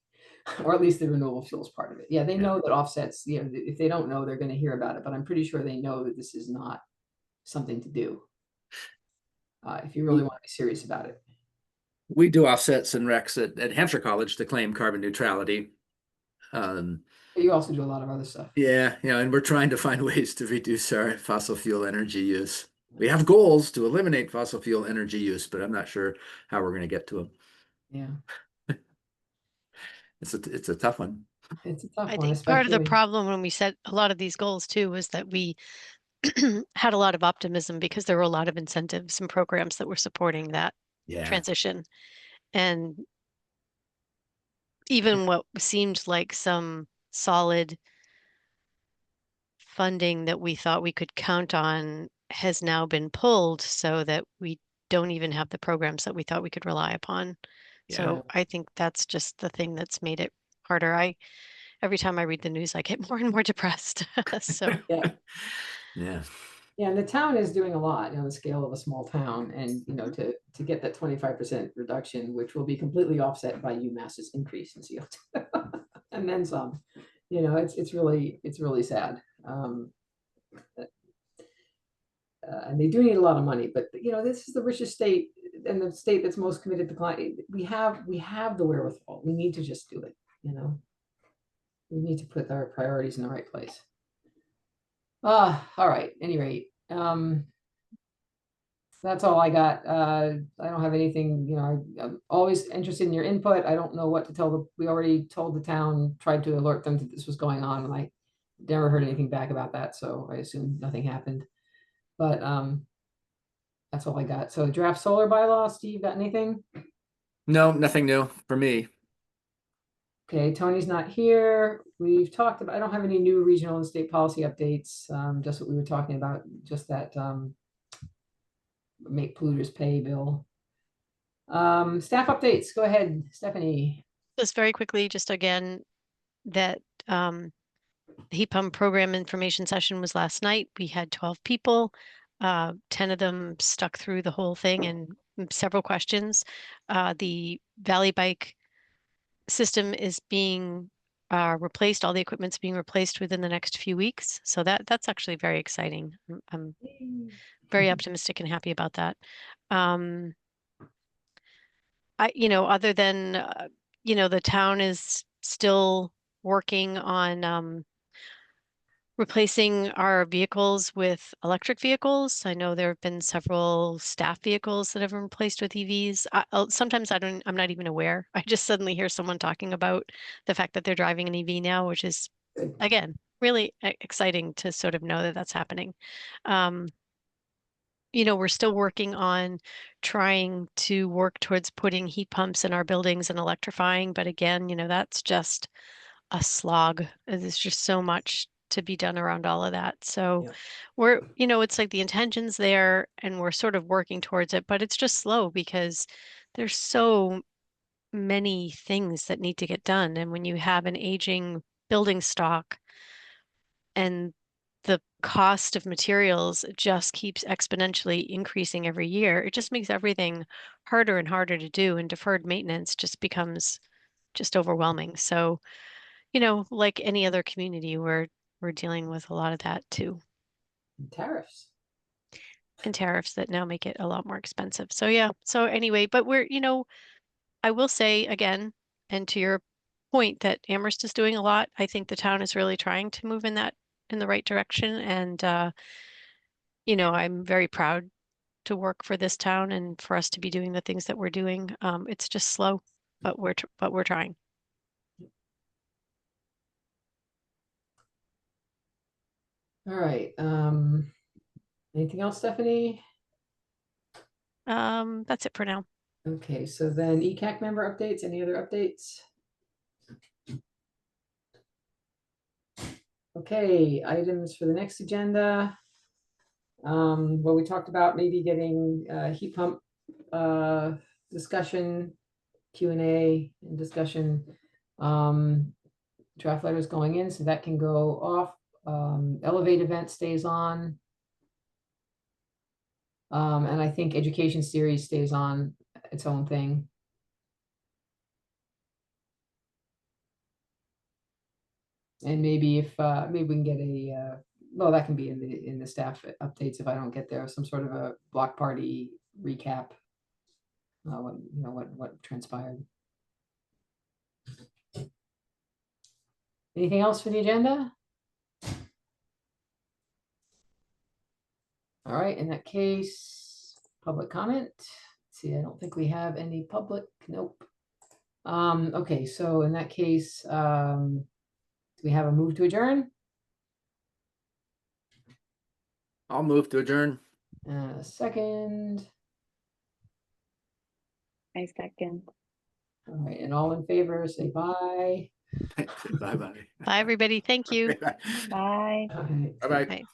or at least the renewable fuels part of it. Yeah, they know that offsets, if they don't know, they're going to hear about it, but I'm pretty sure they know that this is not something to do if you really want to be serious about it. We do offsets and recs at Hampshire College to claim carbon neutrality. But you also do a lot of other stuff. Yeah, and we're trying to find ways to reduce our fossil fuel energy use. We have goals to eliminate fossil fuel energy use, but I'm not sure how we're going to get to them. Yeah. It's a tough one. It's a tough I one. think part of the especially- problem when we set a lot of these goals too was that we had a lot of optimism because there were a lot of incentives and programs that were supporting that transition. And even what seemed like some solid funding that we thought we could count on has now been pulled so that we don't even have the programs that we thought we could rely upon. So I think that's just the thing that's made it harder. Every time I read the news, I get more and more depressed. So yeah. Yeah, and the town is doing a lot on the scale of a small town, and to get that 25% reduction, which will be completely offset by UMass's increase in CO2, and then some. It's really sad. And they do need a lot of money, but this is the richest state and the state that's most committed to climate. We have the wherewithal. We need to just do it. We need to put our priorities in the right place. All right. Any rate, that's all I got. I don't have anything. I'm always interested in your input. I don't know what to tell we already told the town, tried to alert them that this was going on, and I never heard anything back about that. So I assume nothing happened. But that's all I got. So draft solar bylaw. Steve, got anything? No, nothing new for me. Okay, Tony's not here. We've talked about, I don't have any new regional and state policy updates. Just what we were talking about, just that make polluters pay bill. Staff updates. Go ahead, Stephanie. just very quickly, just again, that the heat pump program information session was last night. We had 12 people. 10 of them stuck through the whole thing and several questions. The Valley Bike system is being replaced. All the equipment's being replaced within the next few weeks. So that's actually very exciting. I'm very optimistic and happy about that. Other than, the town is still working on replacing our vehicles with electric vehicles. I know there have been several staff vehicles that have been replaced with EVs. Sometimes I'm not even aware. I just suddenly hear someone talking about the fact that they're driving an EV now, which is, again, really exciting to sort of know that that's happening. you know, we're still working on trying to work towards putting heat pumps in our buildings and electrifying. But again, you know, that's just a slog. There's just so much to be done around all of that. So Yeah. we're, you know, it's like the intention's there and we're sort of working towards it, but it's just slow because there's so many things that need to get done. And when you have an aging building stock and the cost of materials just keeps exponentially increasing every year, it just makes everything harder and harder to do, and deferred maintenance just becomes just overwhelming. So, you know, like any other community, we're dealing with a lot of that too, Tariffs. and tariffs that now make it a lot more expensive. So yeah. So anyway, but we're, you know, I will say again, and to your point that Amherst is doing a lot, I think the town is really trying to move in the right direction. And you know, I'm very proud to work for this town and for us to be doing the things that we're doing. It's just slow, but we're trying. All right. Anything else, Stephanie? That's it for now. Okay, so then ECAC member updates, any other updates? Okay, items for the next agenda. Well, we talked about maybe getting heat pump discussion, Q&A and discussion. Draft letters going in, so that can go off. Elevate event stays on. And I think education series stays on its own thing. And maybe if maybe we can get a well, that can be in the staff updates if I don't get there, some sort of a block party recap. What you know what transpired. Anything else for the agenda? All right, in that case, public comment. Let's see, I don't think we have any public. Nope. Okay, so in that case, do we have a move to adjourn? I'll move to adjourn. Second. I second. All right, and all in favor, say bye. Bye-bye. Bye, everybody. Thank you. Bye. All right. Bye-bye. Bye.